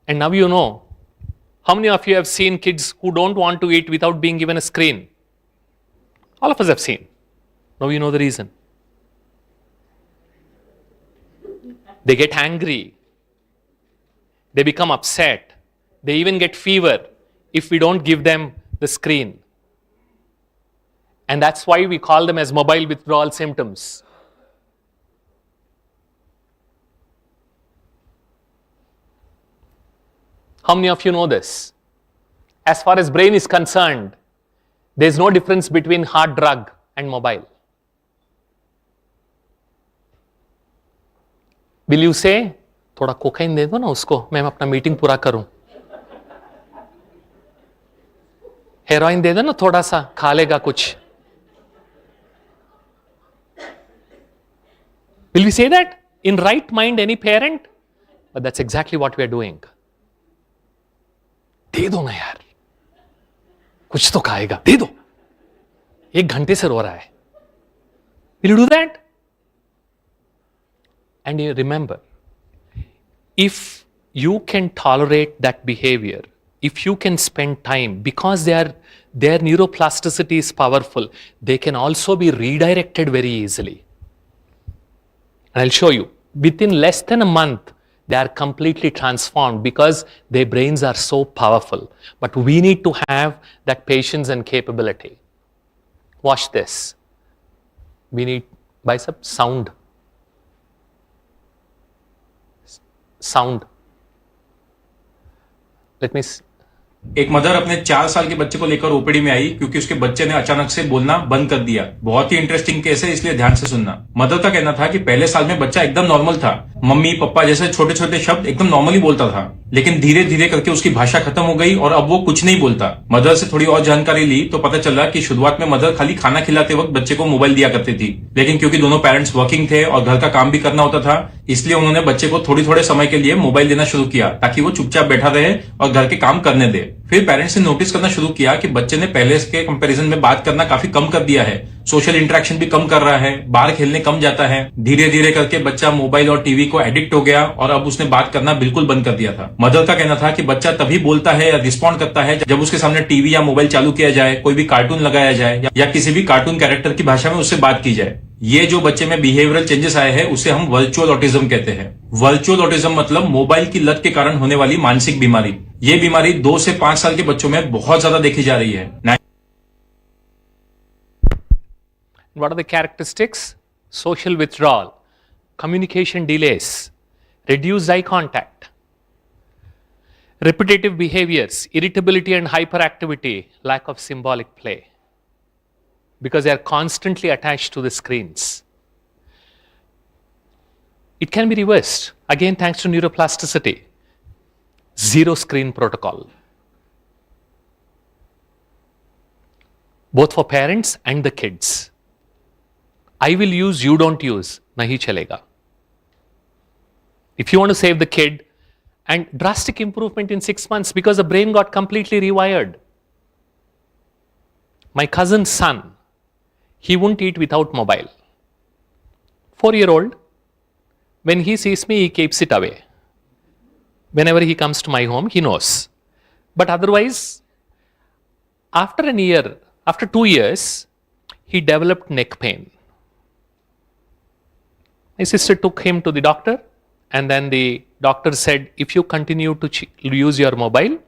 And now you know. How many of you have seen kids who don't want to eat without being given a screen? All of us have seen. Now you know the reason. They get angry. They become upset. They even get fever if we don't give them the screen. And that's why we call them as mobile withdrawal symptoms. How many of you know this? As far as brain is concerned, there is no difference between hard drug and mobile. Will you say, थोड़ा cocaine दे दो ना उसको, मैं अपना meeting पूरा करूं. Heroin दे दो ना थोड़ा सा, खा लेगा कुछ. Will we say that in right mind, any parent? But that's exactly what we are doing. दे दो ना यार, कुछ तो खाएगा, दे दो. 1 घंटे से रो रहा है. Will you do that? And you remember, if you can tolerate that behavior, if you can spend time, because their neuroplasticity is powerful, they can also be redirected very easily. And I'll show you. Within less than a month, they are completely transformed because their brains are so powerful. But we need to have that patience and capability. Watch this. We need bicep sound. Sound. Let me see. एक mother अपने 4 साल के बच्चे को लेकर OPD में आई क्योंकि उसके बच्चे ने अचानक से बोलना बंद कर दिया. बहुत ही इंटरेस्टिंग केस है, इसलिए ध्यान से सुनना. मदर का कहना था कि पहले साल में बच्चा एकदम नॉर्मल था. मम्मी पप्पा जैसे छोटे छोटे शब्द एकदम नॉर्मली बोलता था, लेकिन धीरे धीरे करके उसकी भाषा खत्म हो गई और अब वो कुछ नहीं बोलता. मदर से थोड़ी और जानकारी ली तो पता चला कि शुरुआत में मदर खाली खाना खिलाते वक्त बच्चे को मोबाइल दिया करती थी, लेकिन क्योंकि दोनों पेरेंट्स वर्किंग थे और घर का काम भी करना होता था, इसलिए उन्होंने बच्चे को थोड़े समय के लिए मोबाइल देना शुरू किया ताकि वो चुपचाप बैठा रहे और घर के काम करने दे. फिर पेरेंट्स ने नोटिस करना शुरू किया कि बच्चे ने पहले के कंपैरिजन में बात करना काफी कम कर दिया है, सोशल इंटरेक्शन भी कम कर रहा है, बाहर खेलने कम जाता है. धीरे धीरे करके बच्चा मोबाइल और टीवी को एडिक्ट हो गया और अब उसने बात करना बिल्कुल बंद कर दिया था. मदर का कहना था कि बच्चा तभी बोलता है या रिस्पॉन्ड करता है जब उसके सामने टीवी या मोबाइल चालू किया जाए, कोई भी कार्टून लगाया जाए या किसी भी कार्टून कैरेक्टर की भाषा में उससे बात की जाए. ये जो बच्चे में बिहेवियरल चेंजेस आए हैं उसे हम वर्चुअल ऑटिज्म कहते हैं. वर्चुअल ऑटिज्म मतलब मोबाइल की लत के कारण होने वाली मानसिक बीमारी. ये बीमारी 2 से 5 साल के बच्चों में बहुत ज्यादा देखी जा रही है. What are the characteristics? Social withdrawal, communication delays, reduced eye contact, repetitive behaviors, irritability and hyperactivity, lack of symbolic play, because they are constantly attached to the screens. It can be reversed, again thanks to neuroplasticity. Zero screen protocol, both for parents and the kids. I will use, you don't use, nahi chalega. If you want to save the kid, and drastic improvement in 6 months because the brain got completely rewired. My cousin's son, he wouldn't eat without mobile. 4-year-old, when he sees me, he keeps it away. Whenever he comes to my home, he knows. But otherwise, after a year, after 2 years, he developed neck pain. My sister took him to the doctor, and then the doctor said, if you continue to use your mobile,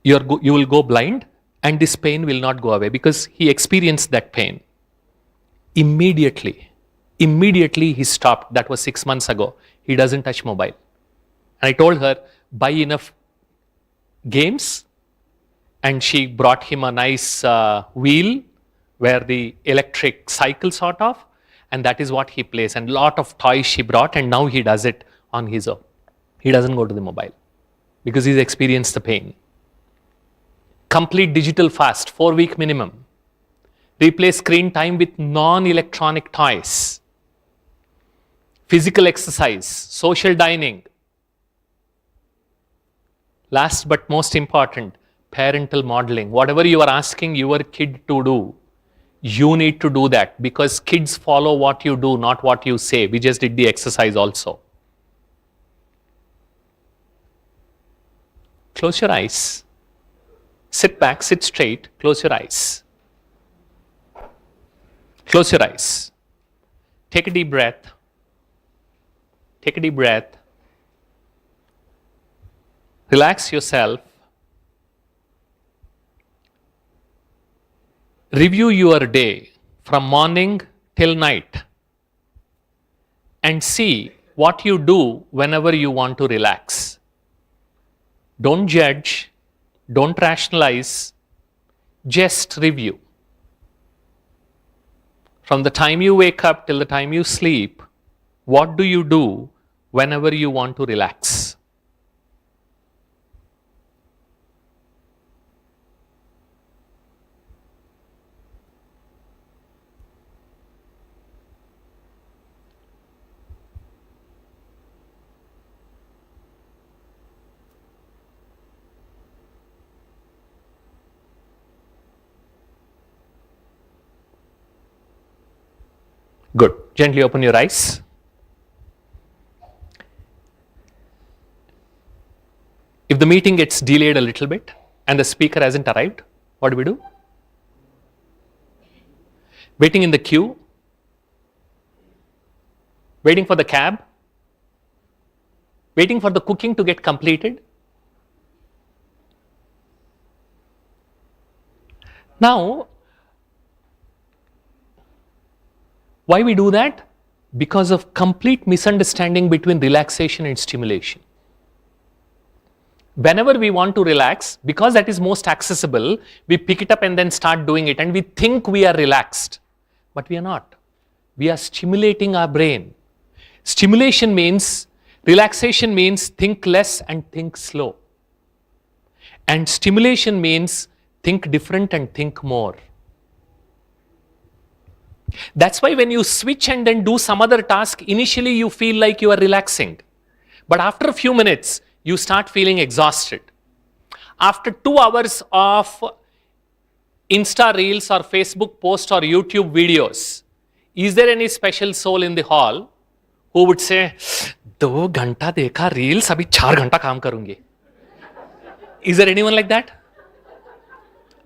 you will go blind and this pain will not go away, because he experienced that pain. Immediately he stopped. That was 6 months ago. He doesn't touch mobile. And I told her, buy enough games, and she brought him a nice wheel where the electric cycle sort of, and that is what he plays, and lot of toys she brought, and now he does it on his own. He doesn't go to the mobile because he's experienced the pain. Complete digital fast, 4-week minimum. Replace screen time with non-electronic toys. Physical exercise, social dining. Last but most important, parental modeling. Whatever you are asking your kid to do, you need to do that, because kids follow what you do, not what you say. We just did the exercise also. Close your eyes. Sit back, sit straight, close your eyes. Close your eyes. Take a deep breath. Take a deep breath. Relax yourself. Review your day from morning till night and see what you do whenever you want to relax. Don't judge, don't rationalize, just review. From the time you wake up till the time you sleep, what do you do whenever you want to relax? Good. Gently open your eyes. If the meeting gets delayed a little bit and the speaker hasn't arrived, what do we do? Waiting in the queue? Waiting for the cab? Waiting for the cooking to get completed? Now, why we do that? Because of complete misunderstanding between relaxation and stimulation. Whenever we want to relax, because that is most accessible, we pick it up and then start doing it and we think we are relaxed, but we are not. We are stimulating our brain. Stimulation means, relaxation means think less and think slow. And stimulation means think different and think more. That's why when you switch and then do some other task, initially you feel like you are relaxing. But after a few minutes, you start feeling exhausted. After 2 hours of Insta Reels or Facebook posts or YouTube videos, is there any special soul in the hall who would say, 2 घंटा देखा Reels, अभी 4 घंटा काम करूंगी? Is there anyone like that?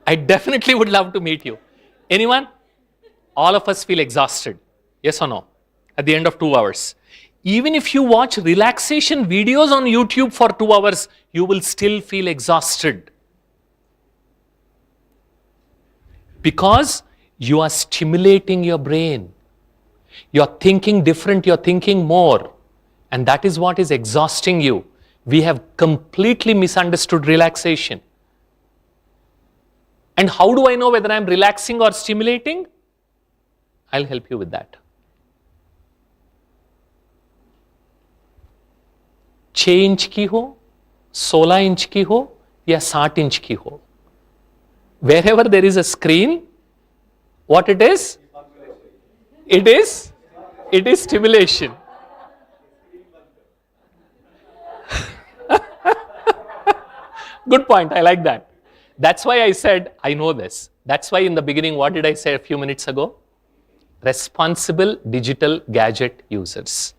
I definitely would love to meet you. Anyone? All of us feel exhausted. Yes or no? At the end of 2 hours. Even if you watch relaxation videos on YouTube for 2 hours, you will still feel exhausted. Because you are stimulating your brain. You're thinking different, you're thinking more. And that is what is exhausting you. We have completely misunderstood relaxation. And how do I know whether I'm relaxing or stimulating? I'll help you with that. 6 inch की हो, 16 inch की हो या 60 inch की हो, wherever there is a screen, what it is? It is stimulation. Good point, I like that. That's why I said, I know this. That's why in the beginning, what did I say a few minutes ago? Responsible digital gadget users.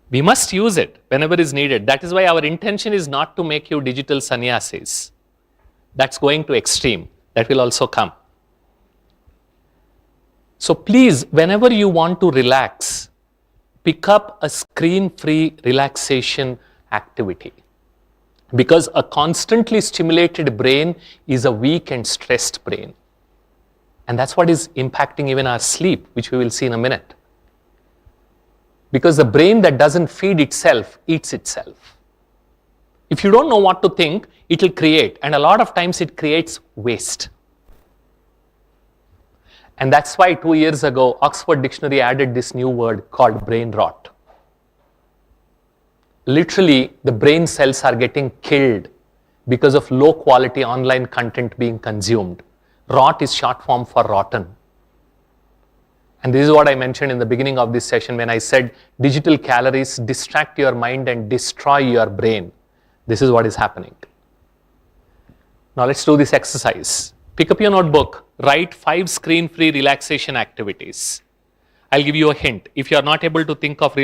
We must use it whenever is needed. That is why our intention is not to make you digital sannyasis. That's going to extreme. That will also come. So please, whenever you want to relax, pick up a screen-free relaxation activity. Because a constantly stimulated brain is a weak and stressed brain. And that's what is impacting even our sleep, which we will see in a minute. Because the brain that doesn't feed itself eats itself. If you don't know what to think, it will create. And a lot of times it creates waste. And that's why 2 years ago, Oxford Dictionary added this new word called brain rot. Literally, the brain cells are getting killed because of low quality online content being consumed. Rot is short form for rotten. And this is what I mentioned in the beginning of this session when I said digital calories distract your mind and destroy your brain. This is what is happening. Now let's do this exercise. Pick up your notebook, write 5 screen-free relaxation activities. I'll give you a hint. If you are not able to think of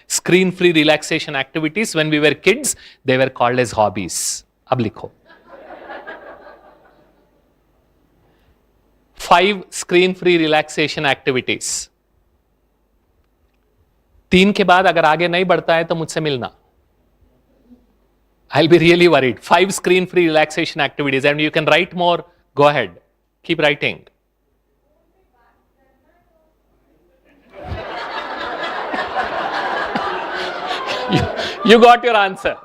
screen-free relaxation activities, when we were kids, they were called as hobbies. Ab likho. 5 screen-free relaxation activities. 3 के बाद अगर आगे नहीं बढ़ता है तो मुझसे मिलना. I'll be really worried. 5 screen-free relaxation activities, and you can write more. Go ahead. Keep writing. You got your answer.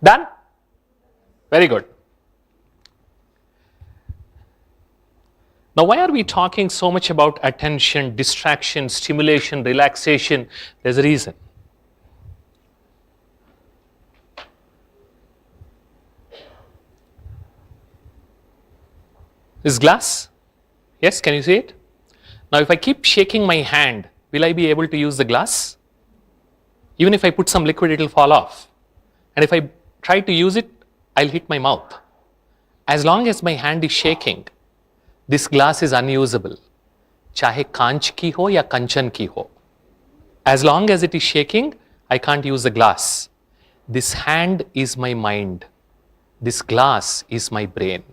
Done? Very good. Now, why are we talking so much about attention, distraction, stimulation, relaxation? There's a reason. This glass? Yes, can you see it? Now, if I keep shaking my hand, will I be able to use the glass? Even if I put some liquid, it will fall off. And if I try to use it, I'll hit my mouth. As long as my hand is shaking, this glass is unusable. चाहे कांच की हो या कंचन की हो. As long as it is shaking, I can't use the glass. This hand is my mind. This glass is my brain.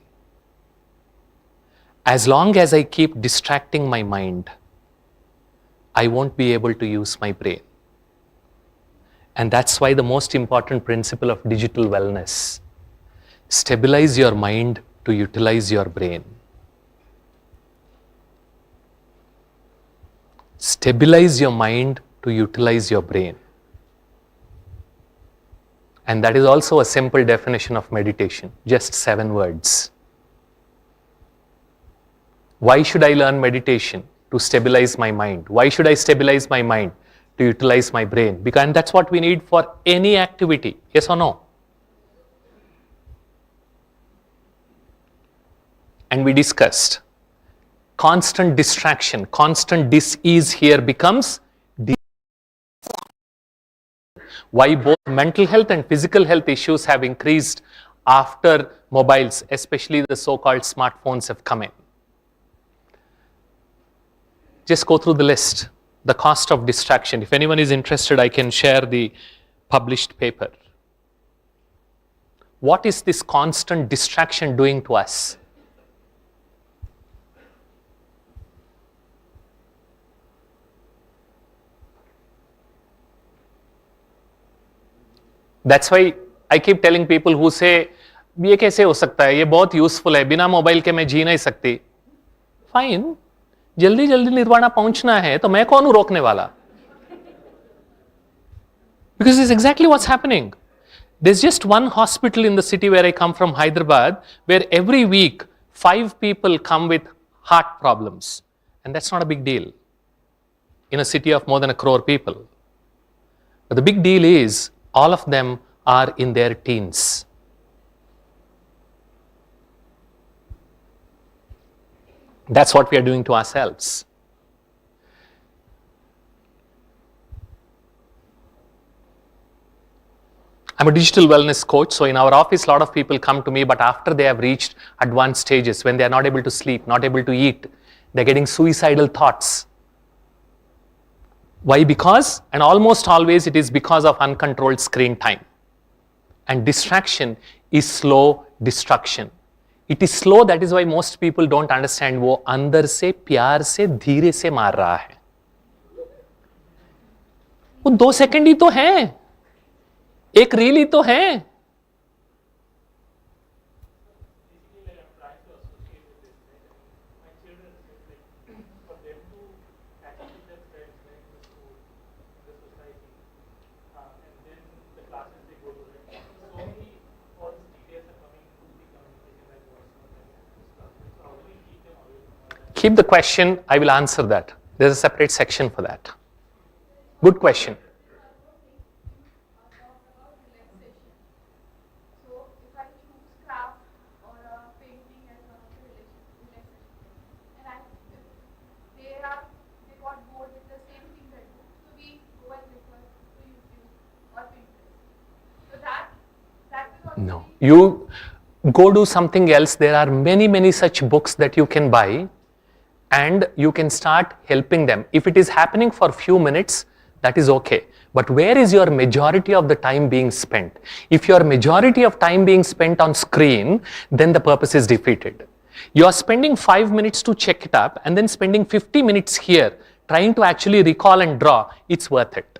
As long as I keep distracting my mind, I won't be able to use my brain. And that's why the most important principle of digital wellness: stabilize your mind to utilize your brain. Stabilize your mind to utilize your brain. And that is also a simple definition of meditation, just 7 words. Why should I learn meditation? To stabilize my mind. Why should I stabilize my mind? To utilize my brain. Because and that's what we need for any activity. Yes or no? And we discussed constant distraction, constant dis-ease here becomes why both mental health and physical health issues have increased after mobiles, especially the so-called smartphones, have come in. Just go through the list. The cost of distraction. If anyone is interested, I can share the published paper. What is this constant distraction doing to us? That's why I keep telling people who say, ये कैसे हो सकता है, ये बहुत useful है, बिना mobile के मैं जी नहीं सकती. फाइन, जल्दी जल्दी निर्वाणा पहुंचना है तो मैं कौन हूं रोकने वाला? Because it's exactly what's happening. There's just one hospital in the city where I come from, Hyderabad, where every week 5 people come with heart problems. And that's not a big deal in a city of more than 1 crore people. But the big deal is all of them are in their teens. That's what we are doing to ourselves. I'm a digital wellness coach, so in our office, a lot of people come to me, but after they have reached advanced stages, when they are not able to sleep, not able to eat, they're getting suicidal thoughts. Why? Because, and almost always it is because of uncontrolled screen time. And distraction is slow destruction. It is slow, that is why most people don't understand. वो अंदर से प्यार से धीरे से मार रहा है. वो 2 सेकंड ही तो है, एक रील ही तो है. Keep the question, I will answer that. There's a separate section for that. Good question. So if I You go do something else. There are many such books that you can buy and you can start helping them. If it is happening for a few minutes, that is okay. But where is your majority of the time being spent? If your majority of time being spent on screen, then the purpose is defeated. You are spending 5 minutes to check it up and then spending 50 minutes here trying to actually recall and draw, it's worth it.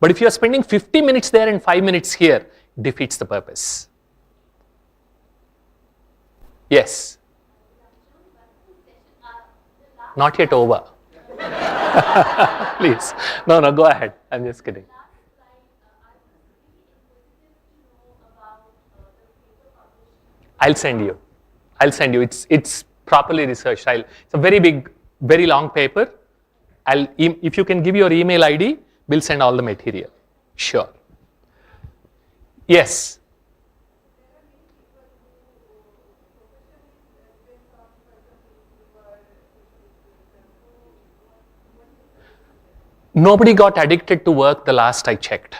But if you are spending 50 minutes there and 5 minutes here, defeats the purpose. Yes. Not yet over. Please. No, go ahead. I'm just kidding. I'll send you. It's properly researched. It's a very big, very long paper. If you can give your email ID, we'll send all the material. Sure. Yes. Nobody got addicted to work the last I checked.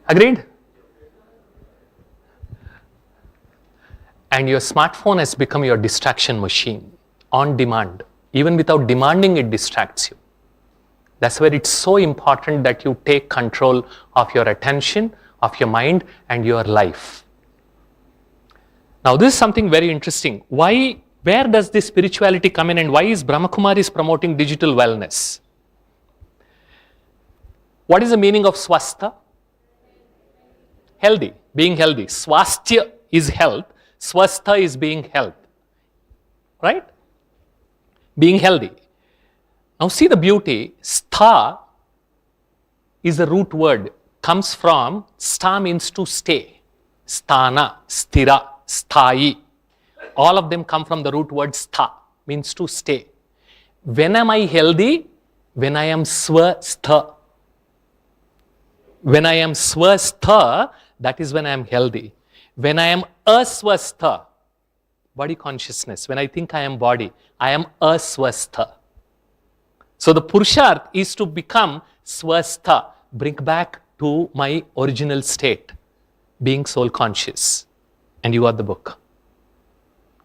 Agreed? And your smartphone has become your distraction machine on demand. Even without demanding, it distracts you. That's where it's so important that you take control of your attention, of your mind, and your life. Now, this is something very interesting. Where does this spirituality come in and why is Brahmakumaris promoting digital wellness? What is the meaning of swastha? Healthy, being healthy. Swasthya is health. Swastha is being health. Right? Being healthy. Now see the beauty. Stha is a root word. Comes from, sta means to stay. Sthana, sthira, sthayi. All of them come from the root word stha, means to stay. When am I healthy? When I am swastha. When I am swastha, that is when I am healthy. When I am aswastha, body consciousness, when I think I am body, I am aswastha. So the purusharth is to become swastha, bring back to my original state, being soul conscious. And you are the book.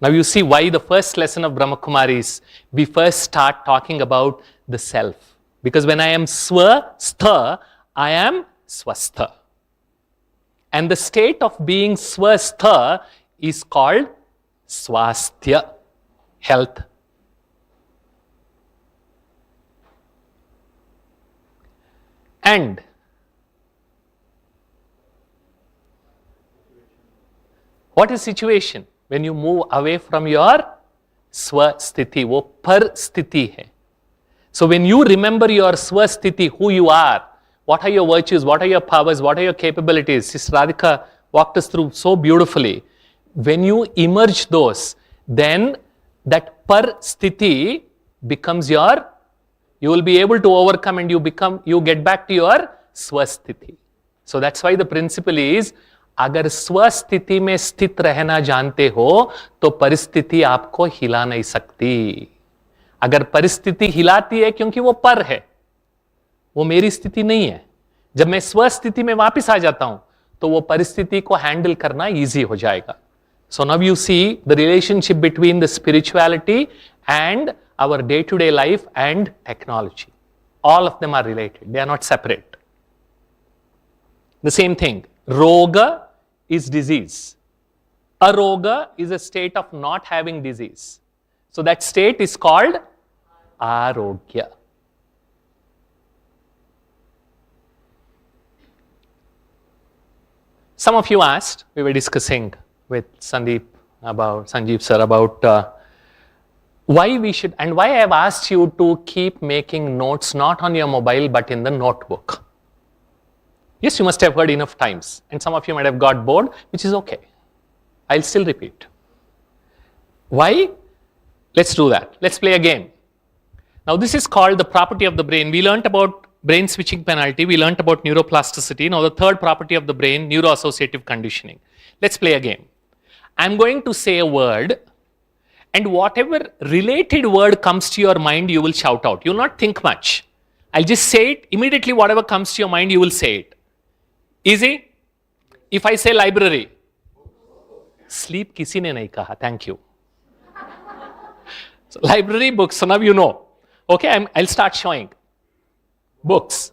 Now you see why the first lesson of Brahmakumaris, we first start talking about the self. Because when I am swastha, I am swastha. And the state of being swastha is called swasthya, health. And what is situation? When you move away from your swasthiti, wo parsthiti hai. So when you remember your swasthiti, who you are, what are your virtues, what are your powers, what are your capabilities, Sister Radhika walked us through so beautifully. When you emerge those, then that parsthiti becomes you will be able to overcome and you get back to your swasthiti. So that's why the principle is, अगर स्वस्थिति में स्थित रहना जानते हो तो परिस्थिति आपको हिला नहीं सकती. अगर परिस्थिति हिलाती है क्योंकि वो पर है, वो मेरी स्थिति नहीं है. जब मैं स्वस्थिति में वापस आ जाता हूं तो वो परिस्थिति को हैंडल करना इजी हो जाएगा. So now you see the relationship between the spirituality and our day-to-day life and technology. All of them are related. They are not separate. The same thing. Roga is disease. Aroga is a state of not having disease. So that state is called arogya. Some of you asked, we were discussing with Sanjeev sir about why we should, and why I have asked you to keep making notes not on your mobile but in the notebook. Yes, you must have heard enough times, and some of you might have got bored, which is okay. I'll still repeat. Why? Let's do that. Let's play a game. Now this is called the property of the brain. We learnt about brain switching penalty. We learnt about neuroplasticity. Now the third property of the brain, neuroassociative conditioning. Let's play a game. I'm going to say a word, and whatever related word comes to your mind, you will shout out. You will not think much. I'll just say it. Immediately, whatever comes to your mind, you will say it. Easy? If I say library, sleep kisi ne nahi kaha. Thank you. So, library, books. So now you know. Okay, I'll start showing. Books.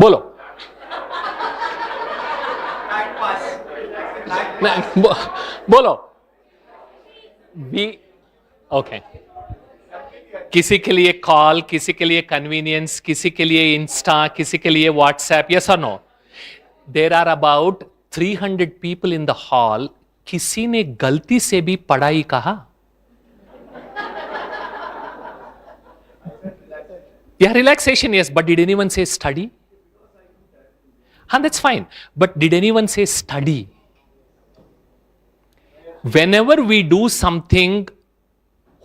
बोलो बोलो B okay किसी के लिए call, किसी के लिए convenience, किसी के लिए इंस्टा, किसी के लिए व्हाट्सएप. यस और no? There are about 300 people in the hall. किसी ने गलती से भी पढ़ाई कहा? Yeah, relaxation, yes, but did anyone say study? And that's fine. But did anyone say study? Whenever we do something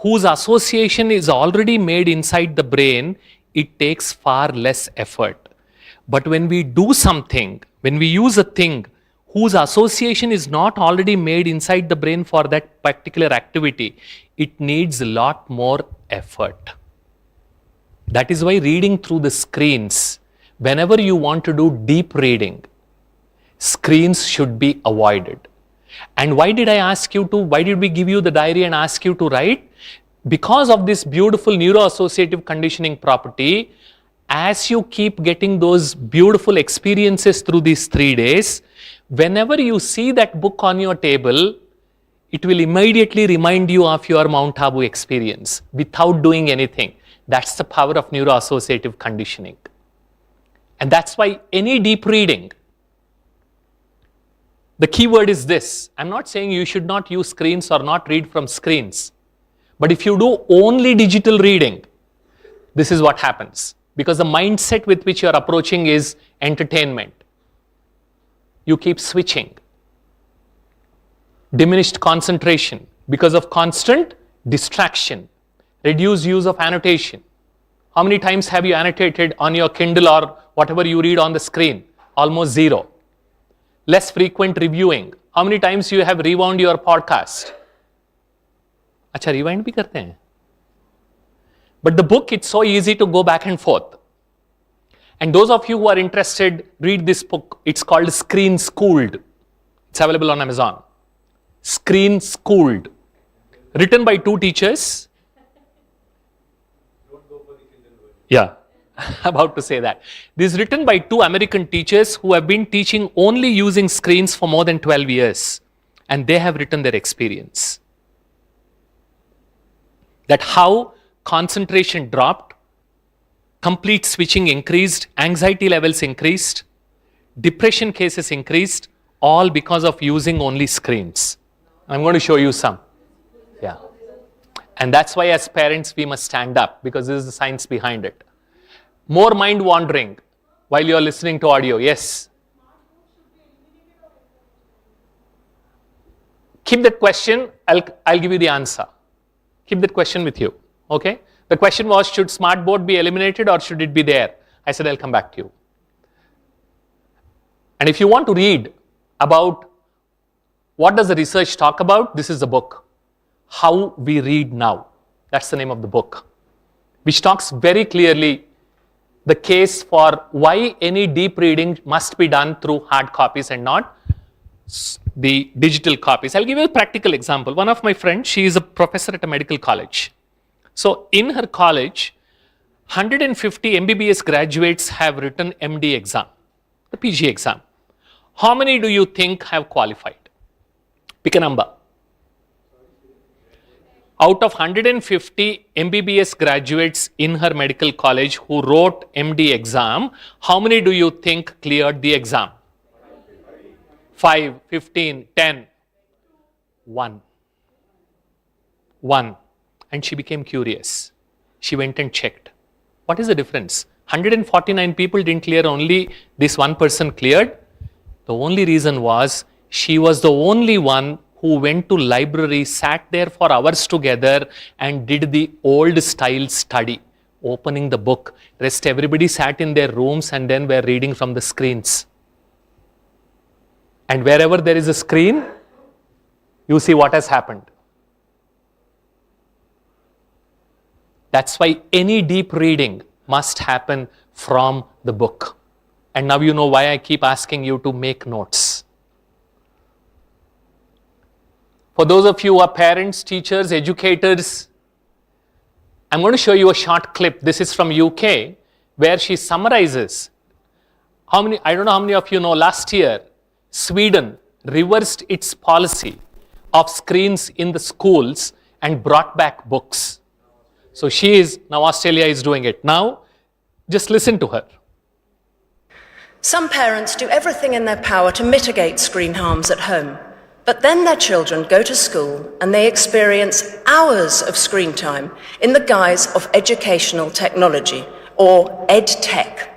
whose association is already made inside the brain, it takes far less effort. But when we do something, when we use a thing whose association is not already made inside the brain for that particular activity, it needs a lot more effort. That is why reading through the screens, whenever you want to do deep reading, screens should be avoided. And why did why did we give you the diary and ask you to write? Because of this beautiful neuroassociative conditioning property, as you keep getting those beautiful experiences through these 3 days, whenever you see that book on your table, it will immediately remind you of your Mount Abu experience without doing anything. That's the power of neuroassociative conditioning. And that's why any deep reading, the key word is this. I'm not saying you should not use screens or not read from screens. But if you do only digital reading, this is what happens. Because the mindset with which you're approaching is entertainment. You keep switching. Diminished concentration because of constant distraction. Reduced use of annotation. How many times have you annotated on your Kindle or whatever you read on the screen? Almost zero. Less frequent reviewing. How many times you have rewound your podcast? अच्छा rewind भी करते हैं. But the book, it's so easy to go back and forth. And those of you who are interested, read this book. It's called Screen Schooled. It's available on Amazon. Screen Schooled. Written by 2 teachers. Yeah, about to say that. This is written by 2 American teachers who have been teaching only using screens for more than 12 years. And they have written their experience. That how concentration dropped, complete switching increased, anxiety levels increased, depression cases increased, all because of using only screens. I'm going to show you some. Yeah. And that's why as parents we must stand up, because this is the science behind it. More mind wandering while you're listening to audio. Yes. Keep that question. I'll give you the answer. Keep that question with you. Okay? The question was, should smartboard be eliminated or should it be there? I said, I'll come back to you. And if you want to read about what does the research talk about, this is the book. How We Read Now. That's the name of the book, which talks very clearly the case for why any deep reading must be done through hard copies and not the digital copies. I'll give you a practical example. One of my friends, she is a professor at a medical college. So in her college, 150 MBBS graduates have written MD exam, the PG exam. How many do you think have qualified? Pick a number. Out of 150 MBBS graduates in her medical college who wrote MD exam, how many do you think cleared the exam? 5, 15, 10, 1. And she became curious. She went and checked. What is the difference? 149 people didn't clear, only this one person cleared. The only reason was she was the only one who went to library, sat there for hours together and did the old style study. opening the book. Rest everybody sat in their rooms and then were reading from the screens. And wherever there is a screen, you see what has happened. That's why any deep reading must happen from the book. And now you know why I keep asking you to make notes. For those of you who are parents, teachers, educators, I'm going to show you a short clip. This is from UK, where she summarizes I don't know how many of you know, last year, Sweden reversed its policy of screens in the schools and brought back books. So now Australia is doing it. Now, just listen to her. Some parents do everything in their power to mitigate screen harms at home, but then their children go to school and they experience hours of screen time in the guise of educational technology, or ed tech.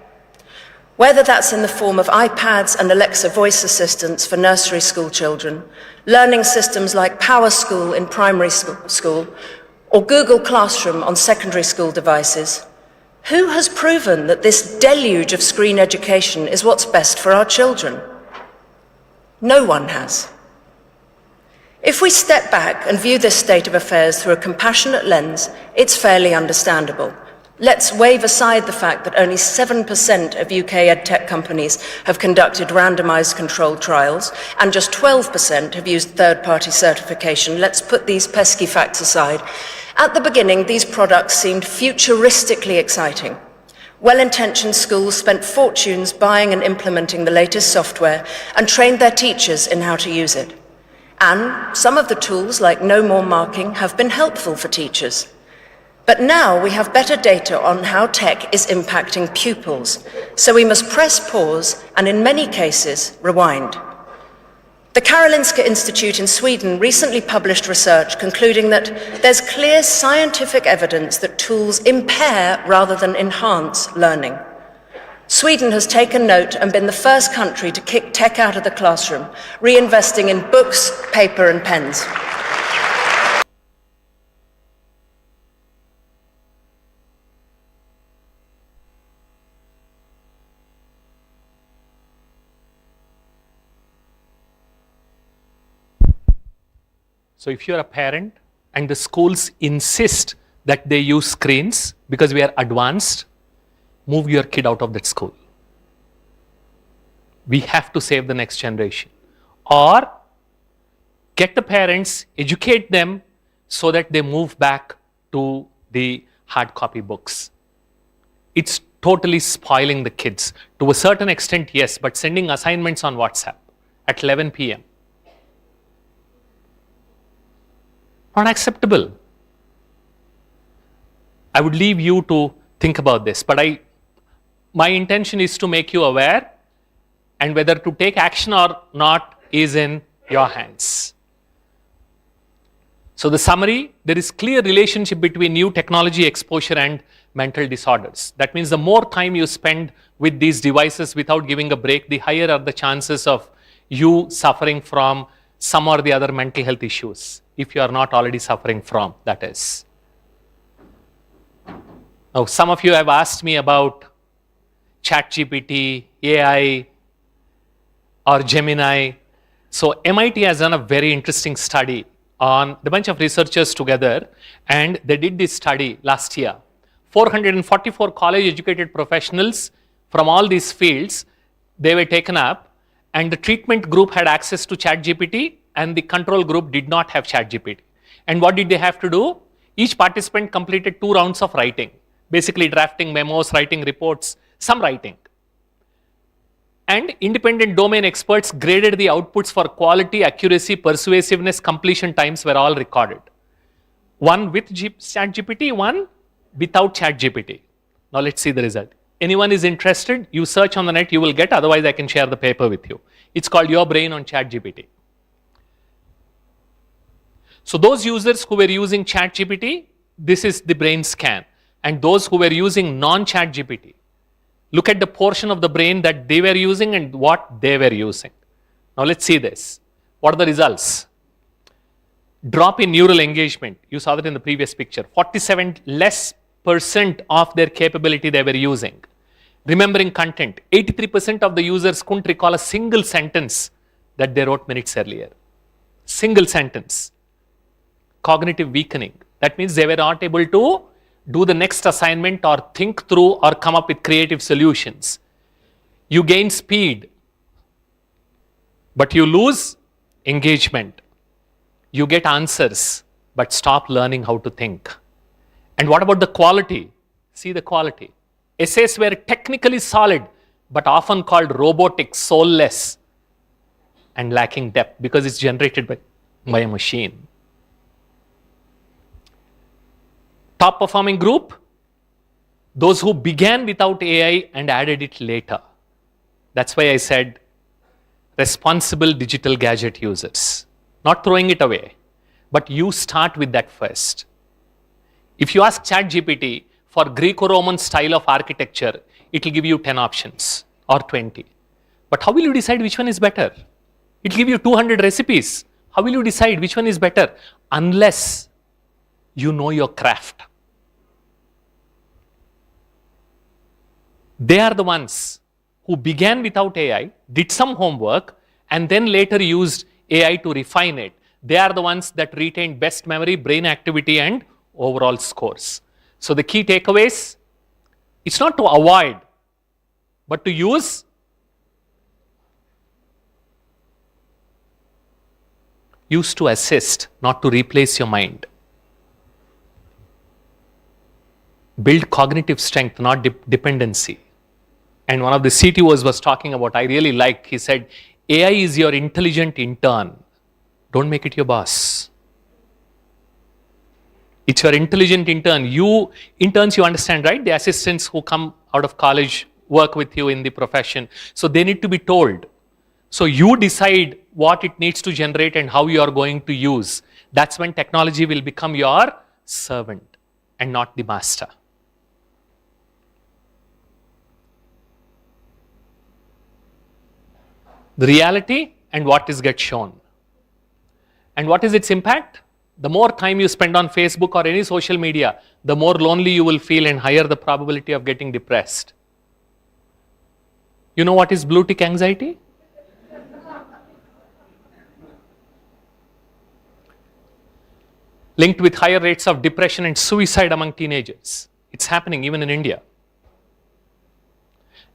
Whether that's in the form of iPads and Alexa voice assistants for nursery school children, learning systems like PowerSchool in primary school, or Google Classroom on secondary school devices, who has proven that this deluge of screen education is what's best for our children? No one has. If we step back and view this state of affairs through a compassionate lens, it's fairly understandable. Let's wave aside the fact that only 7% of UK edtech companies have conducted randomized controlled trials, and just 12% have used third-party certification. Let's put these pesky facts aside. At the beginning, these products seemed futuristically exciting. Well-intentioned schools spent fortunes buying and implementing the latest software and trained their teachers in how to use it. And some of the tools, like no more marking, have been helpful for teachers. But now we have better data on how tech is impacting pupils, so we must press pause and, in many cases, rewind. The Karolinska Institute in Sweden recently published research concluding that there's clear scientific evidence that tools impair rather than enhance learning. Sweden has taken note and been the first country to kick tech out of the classroom, reinvesting in books, paper, and pens. So if you're a parent and the schools insist that they use screens because we are advanced, move your kid out of that school. We have to save the next generation. Or get the parents, educate them so that they move back to the hard copy books. It's totally spoiling the kids. To a certain extent, yes, but sending assignments on WhatsApp at 11 p.m. Not acceptable. I would leave you to think about this, but my intention is to make you aware, and whether to take action or not is in your hands. So the summary, there is clear relationship between new technology exposure and mental disorders. That means the more time you spend with these devices without giving a break, the higher are the chances of you suffering from some or the other mental health issues, if you are not already suffering from, that is. Now, some of you have asked me about ChatGPT, AI, or Gemini. So MIT has done a very interesting study on a bunch of researchers together, and they did this study last year. 444 college-educated professionals from all these fields, they were taken up, and the treatment group had access to ChatGPT, and the control group did not have ChatGPT. And what did they have to do? Each participant completed 2 rounds of writing, basically drafting memos, writing reports, some writing. And independent domain experts graded the outputs for quality, accuracy, persuasiveness, completion times were all recorded. One with ChatGPT, one without ChatGPT. Now let's see the result. Anyone is interested, you search on the net, you will get, otherwise I can share the paper with you. It's called Your Brain on ChatGPT. So those users who were using ChatGPT, this is the brain scan. And those who were using non-ChatGPT, look at the portion of the brain that they were using and what they were using. Now let's see this. What are the results? Drop in neural engagement. You saw that in the previous picture. 47% 83% of their capability they were using. Remembering content, 83% of the users couldn't recall a single sentence that they wrote minutes earlier. Single sentence. Cognitive weakening. That means they were not able to do the next assignment or think through or come up with creative solutions. You gain speed, but you lose engagement. You get answers, but stop learning how to think. And what about the quality? See the quality. Essays were technically solid, but often called robotic, soulless, and lacking depth because it's generated by a machine. Top performing group, those who began without AI and added it later. That's why I said responsible digital gadget users. Not throwing it away, but you start with that first. If you ask ChatGPT for Greco-Roman style of architecture, it will give you 10 options or 20. But how will you decide which one is better? It will give you 200 recipes. How will you decide which one is better? Unless you know your craft. They are the ones who began without AI, did some homework, and then later used AI to refine it. They are the ones that retained best memory, brain activity, and overall scores. So the key takeaways, it's not to avoid, but to use. Use to assist, not to replace your mind. Build cognitive strength, not dependency. And one of the CTOs was talking about, I really liked, he said, AI is your intelligent intern. Don't make it your boss. It's your intelligent intern. You interns, you understand, right? The assistants who come out of college work with you in the profession. So they need to be told. So you decide what it needs to generate and how you are going to use. That's when technology will become your servant and not the master. The reality and what is get shown. And what is its impact? The more time you spend on Facebook or any social media, the more lonely you will feel and higher the probability of getting depressed. You know what is blue tick anxiety? Linked with higher rates of depression and suicide among teenagers. It's happening even in India.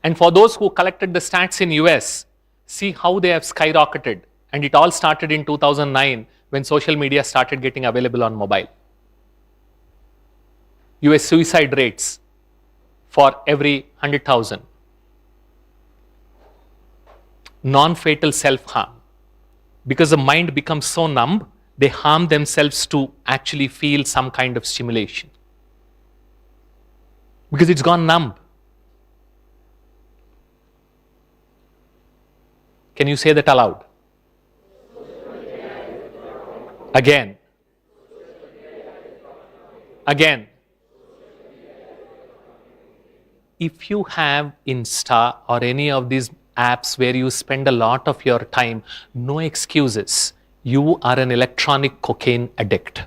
And for those who collected the stats in US, see how they have skyrocketed. And it all started in 2009 when social media started getting available on mobile. US suicide rates for every 100,000. Non-fatal self-harm. Because the mind becomes so numb, they harm themselves to actually feel some kind of stimulation. Because it's gone numb. Can you say that aloud? Again. Again. If you have Insta or any of these apps where you spend a lot of your time, no excuses. You are an electronic cocaine addict.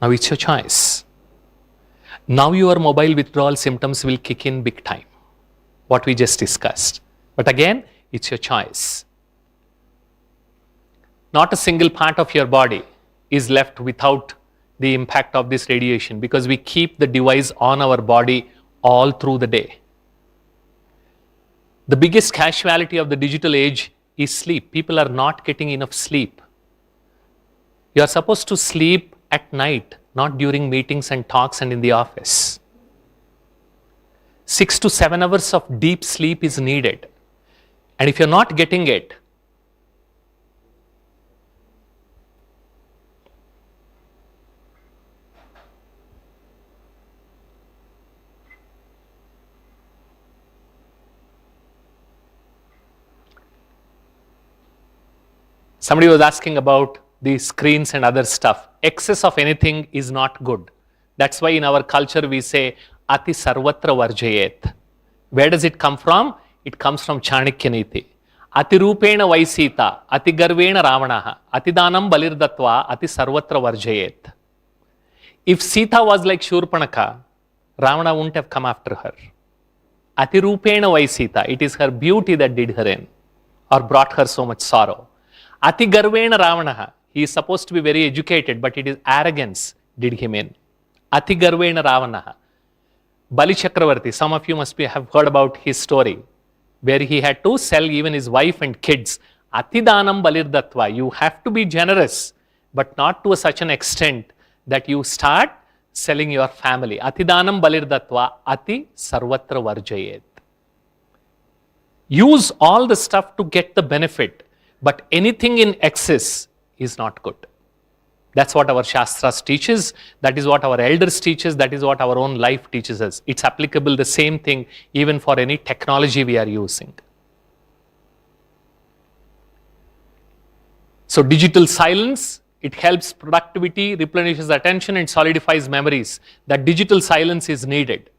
Now it's your choice. Now your mobile withdrawal symptoms will kick in big time. What we just discussed. But again, it's your choice. Not a single part of your body is left without the impact of this radiation because we keep the device on our body all through the day. The biggest casualty of the digital age is sleep. People are not getting enough sleep. You are supposed to sleep at night, not during meetings and talks and in the office. 6 to 7 hours of deep sleep is needed. And if you're not getting it, somebody was asking about the screens and other stuff. Excess of anything is not good. That's why in our culture we say, Ati sarvatra varjayet. Where does it come from? It comes from Chanakya Niti. Ati rupena vaisita, ati garvena ravanaha, ati danam balirdatva, ati sarvatra varjayet. If Sita was like Shurpanaka, Ravana wouldn't have come after her. Atirupena vai Sita, it is her beauty that did her in or brought her so much sorrow. Ati Garvena Ravanaha, he is supposed to be very educated, but it is arrogance did him in. Ati Garvena Ravanaha. Bali Chakravarti, some of you have heard about his story, where he had to sell even his wife and kids. Atidanam Balirdatva, you have to be generous, but not to such an extent that you start selling your family. Atidanam Balirdatva, Ati Sarvatra Varjayet. Use all the stuff to get the benefit, but anything in excess is not good. That's what our Shastras teaches, that is what our elders teaches, that is what our own life teaches us. It's applicable the same thing even for any technology we are using. So digital silence, it helps productivity, replenishes attention and solidifies memories. That digital silence is needed.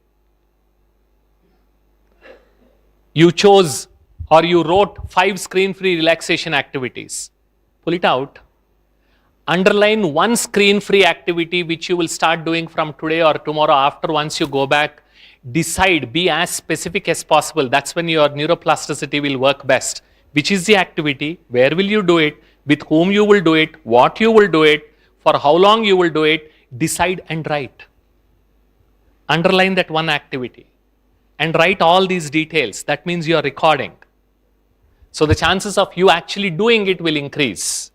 You chose or you wrote 5 screen-free relaxation activities. Pull it out. Underline one screen-free activity which you will start doing from today or tomorrow after once you go back. Decide, be as specific as possible. That's when your neuroplasticity will work best. Which is the activity? Where will you do it? With whom you will do it? What you will do it? For how long you will do it? Decide and write. Underline that one activity. And write all these details. That means you are recording. So the chances of you actually doing it will increase.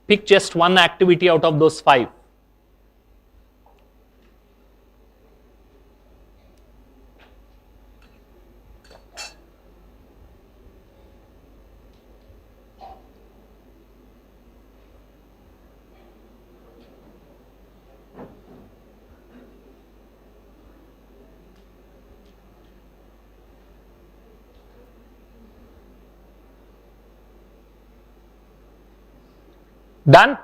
Pick just one activity out of those 5. Done?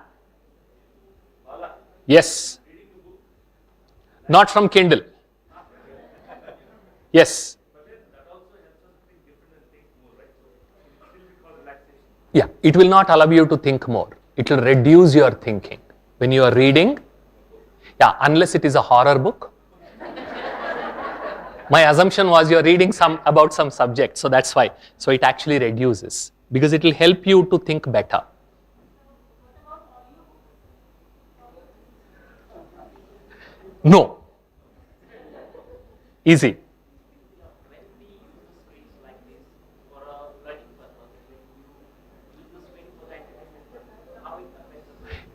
Bala, Yes. reading a book, Not from Kindle. Yes. but then that also helps us think different and think more, right? So it still we call relaxation. Yeah, it will not allow you to think more. It will reduce your thinking. When you are reading, yeah, unless it is a horror book. My assumption was you're reading about some subject, so that's why. So it actually reduces because it will help you to think better. No. Easy.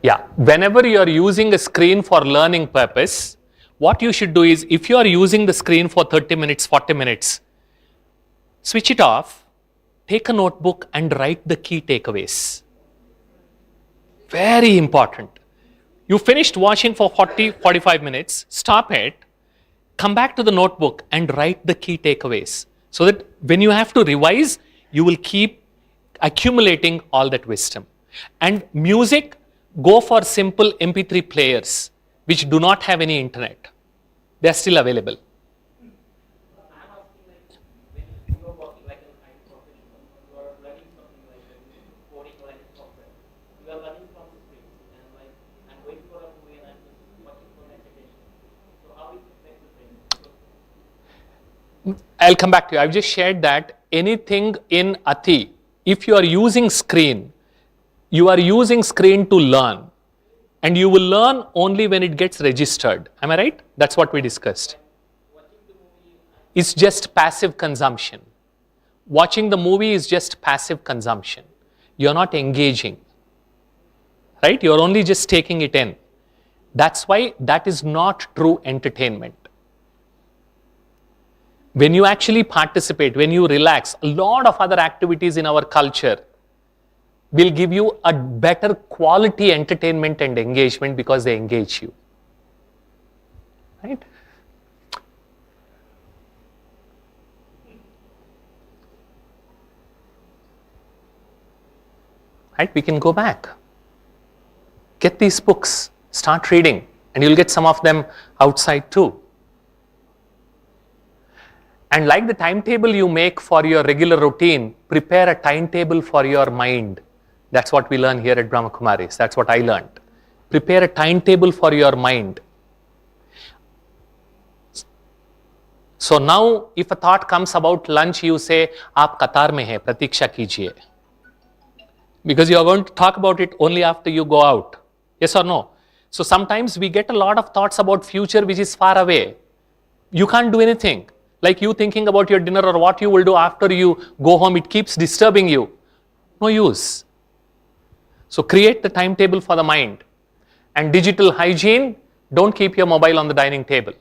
Yeah, whenever you are using a screen for learning purpose, what you should do is, if you are using the screen for 30 minutes, 40 minutes, switch it off, take a notebook and write the key takeaways. Very important. You finished watching for 40, 45 minutes, stop it, come back to the notebook and write the key takeaways. So that when you have to revise, you will keep accumulating all that wisdom. And music, go for simple MP3 players which do not have any internet. They are still available. I'll come back to you. I've just shared that anything in Ati, if you are using screen, you are using screen to learn. And you will learn only when it gets registered. Am I right? That's what we discussed. It's just passive consumption. Watching the movie is just passive consumption. You're not engaging. Right? You're only just taking it in. That's why that is not true entertainment. When you actually participate, when you relax, a lot of other activities in our culture will give you a better quality entertainment and engagement because they engage you. Right? Right? We can go back. Get these books, start reading, and you'll get some of them outside too. And like the timetable you make for your regular routine, prepare a timetable for your mind. That's what we learn here at Brahma Kumaris. That's what I learned. Prepare a timetable for your mind. So now, if a thought comes about lunch, you say, "Aap Qatar mein hai, pratiksha kijiye." Because you are going to talk about it only after you go out. Yes or no? So sometimes we get a lot of thoughts about future which is far away. You can't do anything. Like you thinking about your dinner or what you will do after you go home, it keeps disturbing you. No use. So create the timetable for the mind. And digital hygiene, don't keep your mobile on the dining table.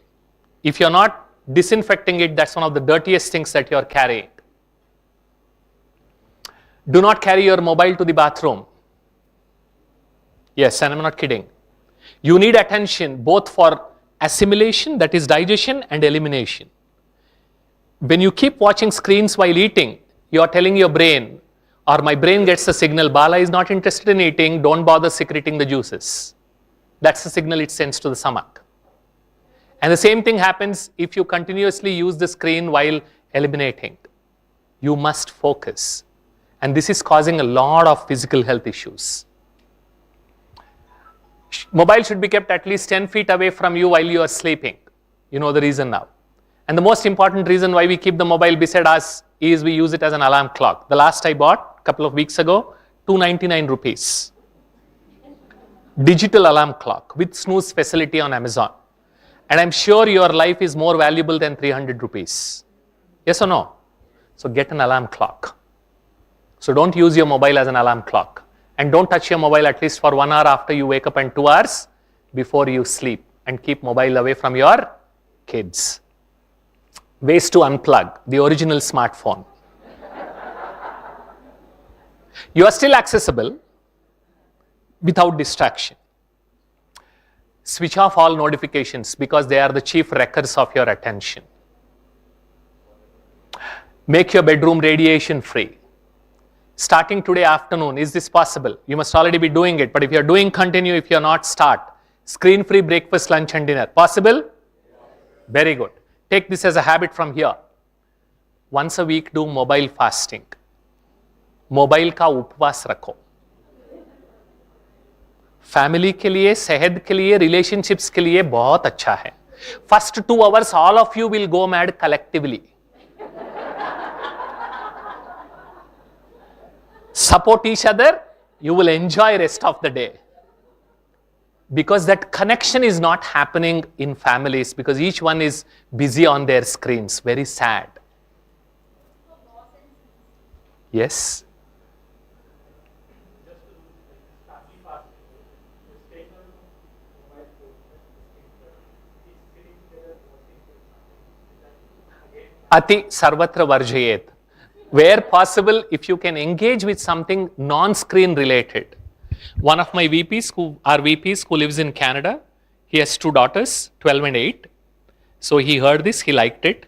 If you're not disinfecting it, that's one of the dirtiest things that you're carrying. Do not carry your mobile to the bathroom. Yes, and I'm not kidding. You need attention both for assimilation, that is digestion, and elimination. When you keep watching screens while eating, you are telling your brain, or my brain gets the signal, Bala is not interested in eating, don't bother secreting the juices. That's the signal it sends to the stomach. And the same thing happens if you continuously use the screen while eliminating. You must focus. And this is causing a lot of physical health issues. Mobile should be kept at least 10 feet away from you while you are sleeping. You know the reason now. And the most important reason why we keep the mobile beside us is we use it as an alarm clock. The last I bought a couple of weeks ago, 299 rupees. Digital alarm clock with snooze facility on Amazon. And I'm sure your life is more valuable than 300 rupees. Yes or no? So get an alarm clock. So don't use your mobile as an alarm clock. And don't touch your mobile at least for 1 hour after you wake up and 2 hours before you sleep. And keep mobile away from your kids. Ways to unplug the original smartphone. You are still accessible without distraction. Switch off all notifications because they are the chief wreckers of your attention. Make your bedroom radiation free. Starting today afternoon, is this possible? You must already be doing it, but if you're doing, continue. If you're not, start. Screen-free breakfast, lunch and dinner. Possible? Very good. Take this as a habit from here. Once a week, do mobile fasting. Mobile का उपवास रखो. Family के लिए, सेहत के लिए, relationships के लिए बहुत अच्छा है. First 2 hours, all of you will go mad collectively. Support each other, you will enjoy rest of the day. Because that connection is not happening in families because each one is busy on their screens. Very sad. Yes? Ati sarvatra varjayet. Where possible, if you can engage with something non-screen related. One of my VPs, who lives in Canada, he has 2 daughters, 12 and 8. So he heard this, he liked it.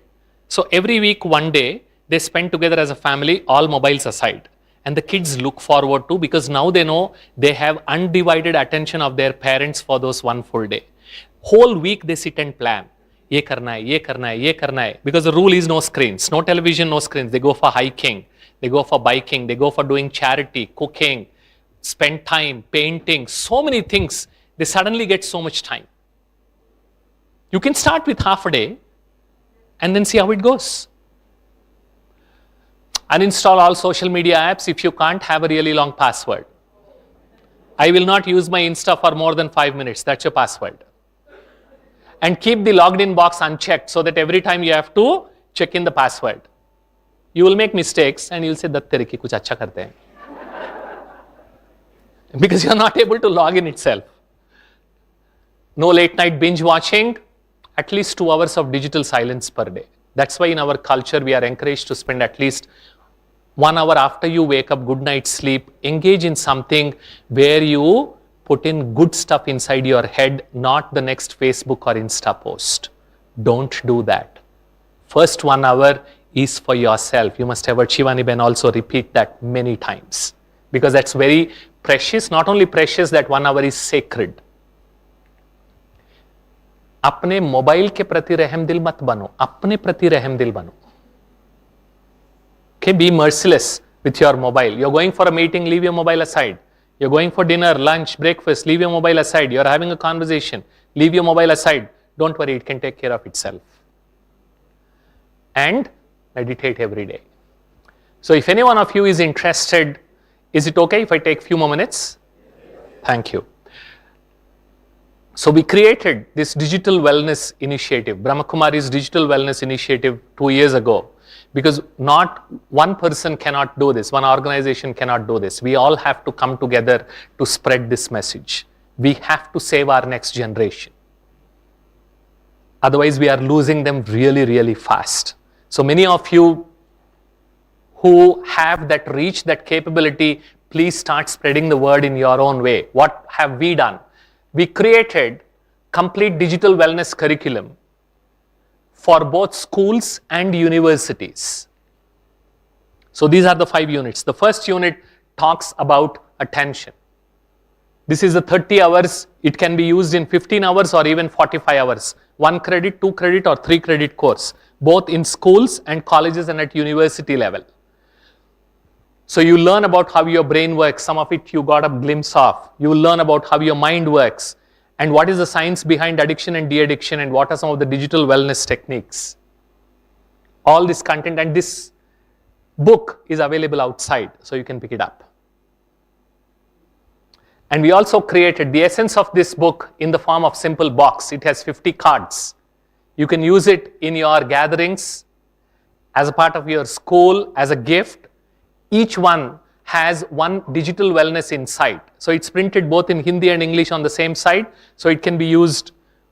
So every week, one day, they spend together as a family, all mobiles aside. And the kids look forward to, because now they know they have undivided attention of their parents for those 1 full day. Whole week they sit and plan. Ye karna hai, ye karna hai, ye karna hai. Because the rule is no screens, no television, no screens. They go for hiking, they go for biking, they go for doing charity, cooking, spend time, painting, so many things. They suddenly get so much time. You can start with half a day and then see how it goes. Uninstall all social media apps if you can't have a really long password. I will not use my Insta for more than 5 minutes. That's your password. And keep the logged in box unchecked so that every time you have to check in the password. You will make mistakes and you'll say, "Dat tere ki kuch acha karte hain." Because you're not able to log in itself. No late night binge watching, at least 2 hours of digital silence per day. That's why in our culture we are encouraged to spend at least 1 hour after you wake up, good night's sleep, engage in something where you put in good stuff inside your head, not the next Facebook or Insta post. Don't do that. First 1 hour is for yourself. You must have heard Shivani Ben also repeat that many times. Because that's very precious. Not only precious, that 1 hour is sacred. अपने mobile के प्रति रहमदिल मत बनो, अपने प्रति रहमदिल बनो. Okay, be merciless with your mobile. You're going for a meeting, leave your mobile aside. You're going for dinner, lunch, breakfast, leave your mobile aside. You're having a conversation, leave your mobile aside. Don't worry, it can take care of itself. And meditate every day. So if any one of you is interested, is it okay if I take few more minutes? Thank you. So we created this digital wellness initiative, Brahmakumari's digital wellness initiative 2 years ago, because not one person cannot do this, one organization cannot do this. We all have to come together to spread this message. We have to save our next generation. Otherwise, we are losing them really, really fast. So many of you who have that reach, that capability, please start spreading the word in your own way. What have we done? We created complete digital wellness curriculum for both schools and universities. So these are the 5 units. The first unit talks about attention. This is the 30 hours. It can be used in 15 hours or even 45 hours. 1 credit, 2 credit or 3 credit course, both in schools and colleges and at university level. So you learn about how your brain works. Some of it you got a glimpse of. You will learn about how your mind works and what is the science behind addiction and de-addiction and what are some of the digital wellness techniques. All this content, and this book is available outside, so you can pick it up. And we also created the essence of this book in the form of simple box. It has 50 cards. You can use it in your gatherings, as a part of your school, as a gift. Each one has one digital wellness insight. So it's printed both in Hindi and English on the same side. So it can be used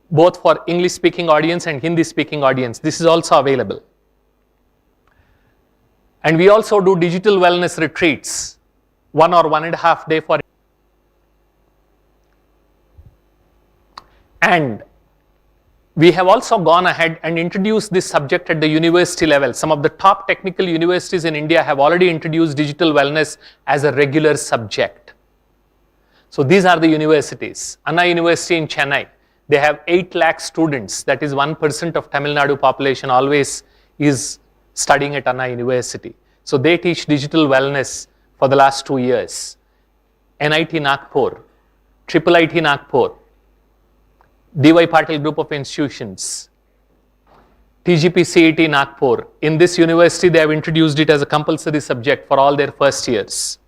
both for English speaking audience and Hindi speaking audience. This is also available. And we also do digital wellness retreats, 1 or 1.5 day for. And we have also gone ahead and introduced this subject at the university level. Some of the top technical universities in India have already introduced digital wellness as a regular subject. So these are the universities. Anna University in Chennai, they have 8 lakh students. That is 1% of Tamil Nadu population always is studying at Anna University. So they teach digital wellness for the last 2 years. NIT Nagpur, IIIT Nagpur, DY Patil Group of Institutions, TGP CET Nagpur. In this university, they have introduced it as a compulsory subject for all their first years.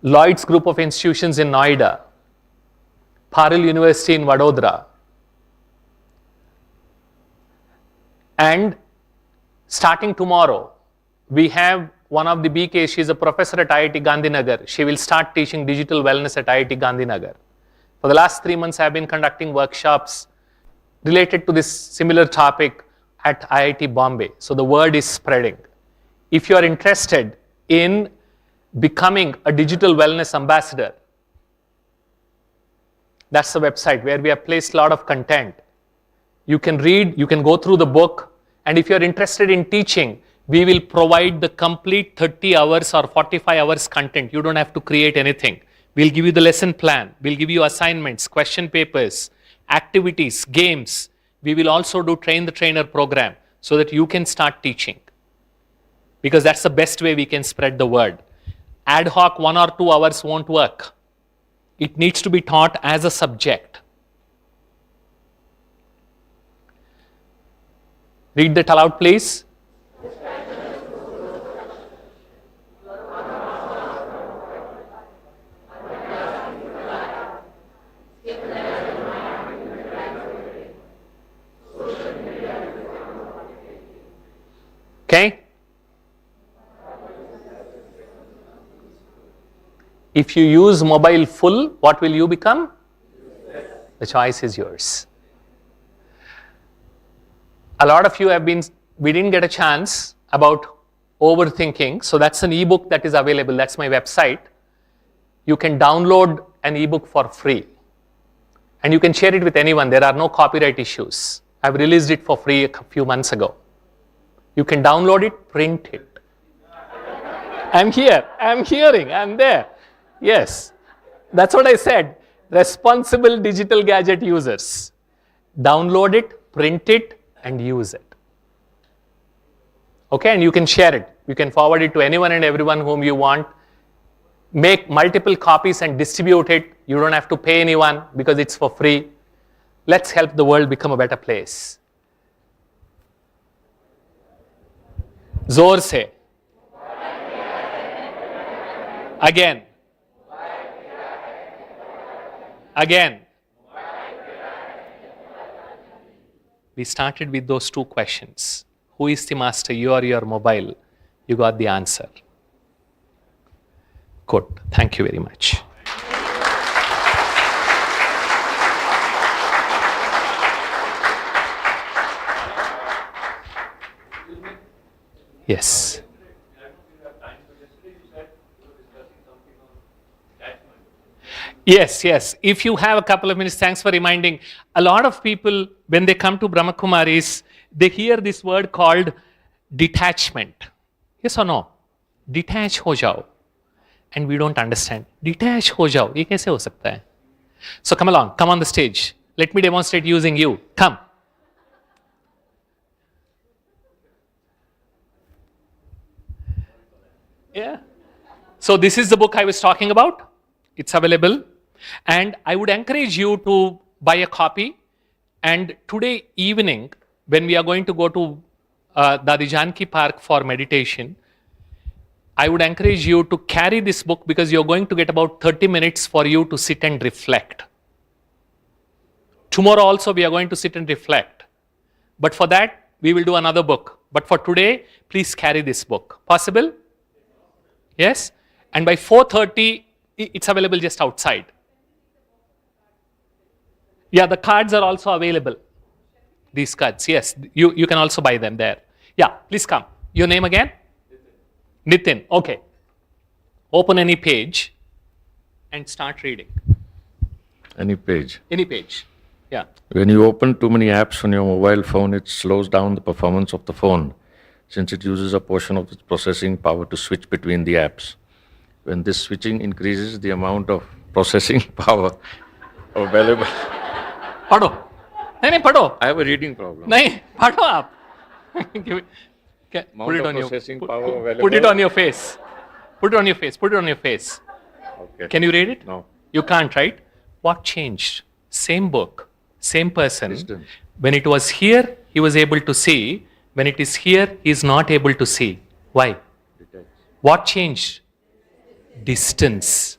Lloyd's Group of Institutions in Noida, Paril University in Vadodara. And starting tomorrow, we have one of the BK, she is a professor at IIT Gandhinagar. She will start teaching digital wellness at IIT Gandhinagar. For the last 3 months, I have been conducting workshops related to this similar topic at IIT Bombay. So the word is spreading. If you are interested in becoming a digital wellness ambassador, that's the website where we have placed a lot of content. You can read, you can go through the book, and if you are interested in teaching, we will provide the complete 30 hours or 45 hours content. You don't have to create anything. We'll give you the lesson plan. We'll give you assignments, question papers, activities, games. We will also do train the trainer program so that you can start teaching. Because that's the best way we can spread the word. Ad hoc 1 or 2 hours won't work. It needs to be taught as a subject. Read that aloud, please. Okay? If you use mobile full, what will you become? The choice is yours. A lot of you have been, we didn't get a chance about overthinking. So that's an ebook that is available. That's my website. You can download an ebook for free. And you can share it with anyone. There are no copyright issues. I've released it for free a few months ago. You can download it, print it. I'm here, I'm hearing, I'm there. Yes, that's what I said. Responsible digital gadget users. Download it, print it, and use it. Okay, and you can share it. You can forward it to anyone and everyone whom you want. make multiple copies and distribute it. You don't have to pay anyone because it's for free. Let's help the world become a better place. जोर से. Again. Again. We started with those two questions. Who is the master, you or your mobile? You got the answer. Good. Thank you very much. Yes. Yes, yes. If you have a couple of minutes, thanks for reminding. A lot of people, when they come to Brahma Kumaris, they hear this word called detachment. Yes or no? Detach ho jao. And we don't understand. Detach ho jao. Ye kaise ho sakta hai? So come along, come on the stage. Let me demonstrate using you. Come. Yeah. So this is the book I was talking about. It's available. And I would encourage you to buy a copy. And today evening, when we are going to go to Dadi Janki Park for meditation, I would encourage you to carry this book because you're going to get about 30 minutes for you to sit and reflect. Tomorrow also we are going to sit and reflect. But for that, we will do another book. But for today, please carry this book. Possible? Yes? And by 4:30, it's available just outside. Yeah, the cards are also available. These cards, yes. You can also buy them there. Yeah, please come. Your name again? Nitin. Okay. Open any page and start reading. Any page. Any page. Yeah. When you open too many apps on your mobile phone, it slows down the performance of the phone since it uses a portion of its processing power to switch between the apps. When this switching increases the amount of processing power available. पढ़ो. नहीं पढ़ो. I have a reading problem. नहीं पढ़ो आप. Put it on your processing power available. Put it on your face. Put it on your face. Put it on your face. Okay. Can you read it? No. You can't, right? What changed? Same book, same person. Distance. When it was here, he was able to see. When it is here, he is not able to see. Why? Detach. What changed? Distance.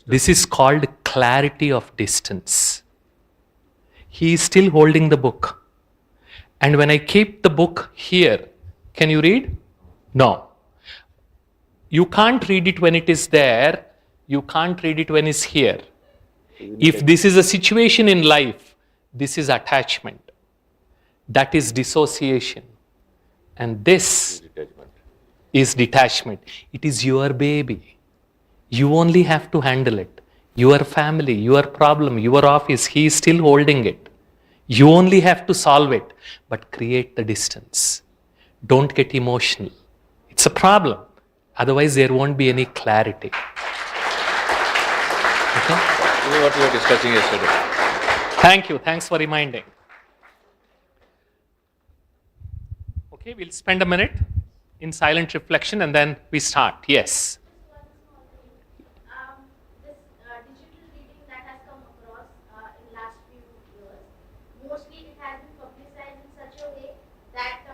This is called clarity of distance. He is still holding the book. And when I keep the book here, can you read? No. You can't read it when it is there. You can't read it when it's here. If this is a situation in life, this is attachment. That is dissociation. And this Detachment. is detachment. It is your baby. You only have to handle it. Your family, your problem, your office, he is still holding it. You only have to solve it, but create the distance. Don't get emotional. It's a problem. Otherwise, there won't be any clarity. Okay? This is what we were discussing yesterday. Thank you. Thanks for reminding. Okay, we'll spend a minute in silent reflection and then we start. Yes. This digital reading that has come across in last few years, mostly it has been publicized in such a way that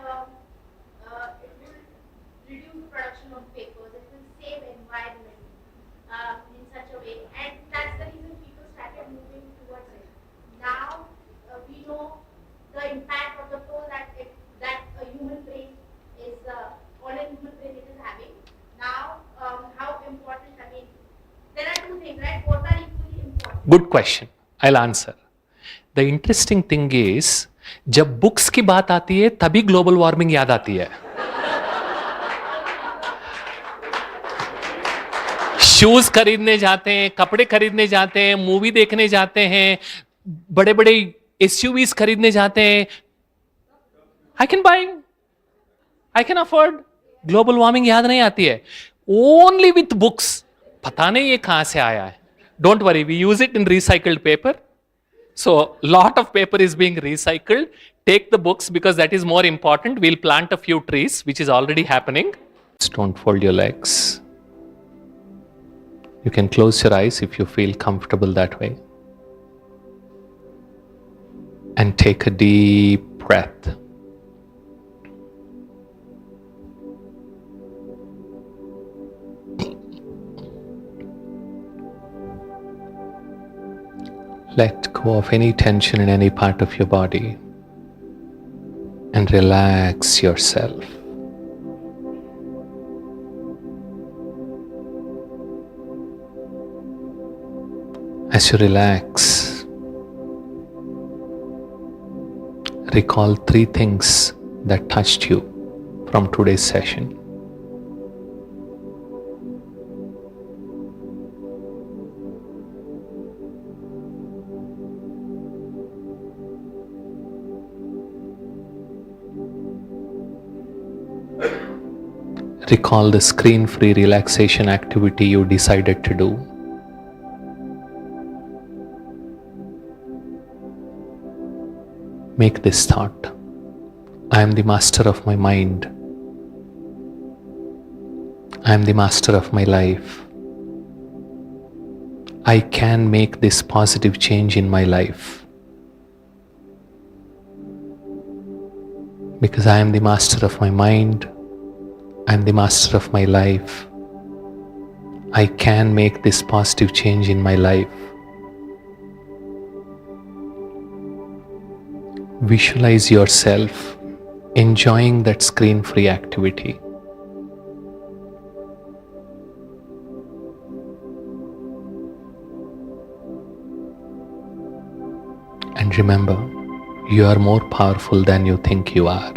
it will reduce the production of papers, it will save environment in such a way, and that's the reason people started moving towards it. Now we know the impact of the toll that a human brain is on a human brain it is having. Now how important, I mean, there are two things, right? Both are equally important. Good question. I'll answer. The interesting thing is, जब books की बात आती है तभी global warming याद आती है. Shoes खरीदने जाते हैं, कपड़े खरीदने जाते हैं, मूवी देखने जाते हैं, बड़े बड़े एसयूवीज खरीदने जाते हैं. I can buy, I can afford. Global warming याद नहीं आती है. Only with books. पता नहीं ये कहां से आया है. Don't worry, we use it in recycled paper. So, lot of paper is being recycled. Take the books because that is more important. We'll plant a few trees, which is already happening. Don't fold your legs. You can close your eyes if you feel comfortable that way. And take a deep breath. Let go of any tension in any part of your body and relax yourself. As you relax, recall 3 things that touched you from today's session. Recall the screen-free relaxation activity you decided to do. Make this thought: I am the master of my mind. I am the master of my life. I can make this positive change in my life. Because I am the master of my mind, I am the master of my life. I can make this positive change in my life. Visualize yourself enjoying that screen-free activity. And remember, you are more powerful than you think you are.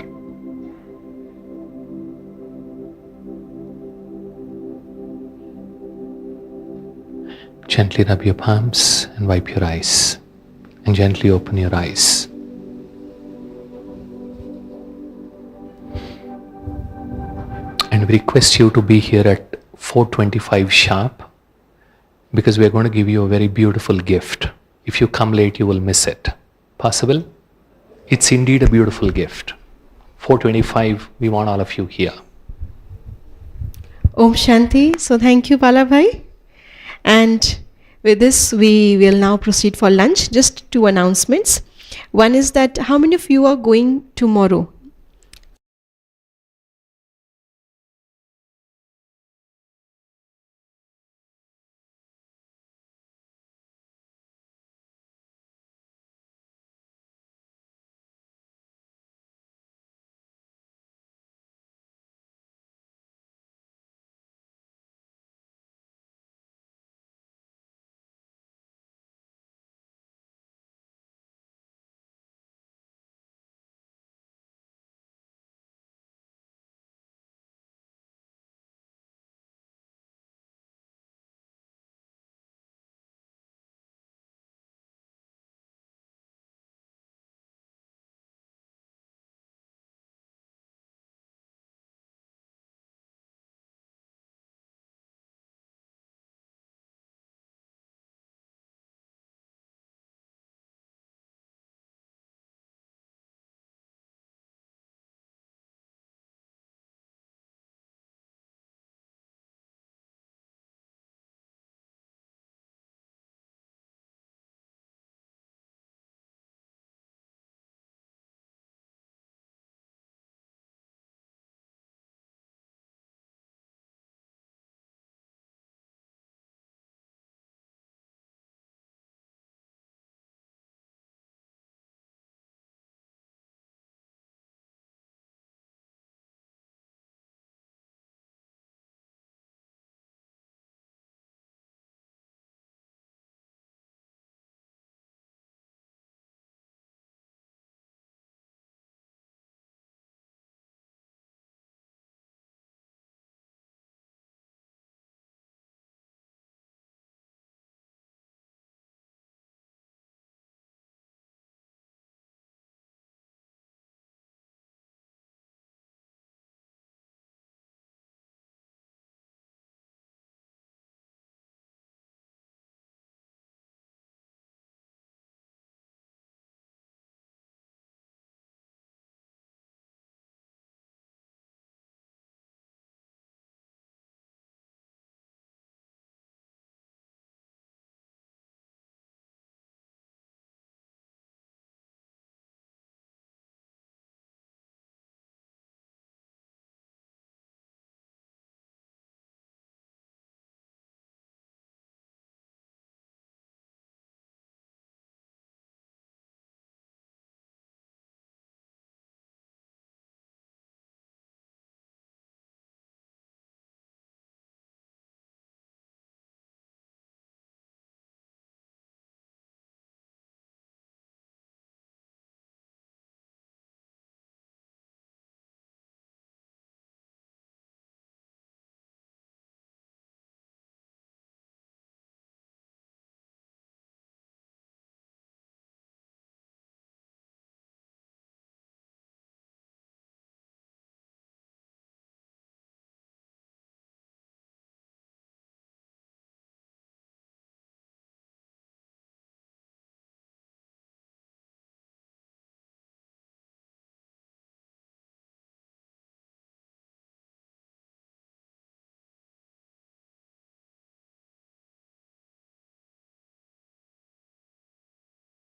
Gently rub your palms and wipe your eyes. And gently open your eyes. And we request you to be here at 4:25 sharp, because we are going to give you a very beautiful gift. If you come late, you will miss it. Possible? It's indeed a beautiful gift. 4:25, we want all of you here. Om Shanti. So thank you, Bala Bhai. And with this, we will now proceed for lunch. Just 2 announcements. One is that how many of you are going tomorrow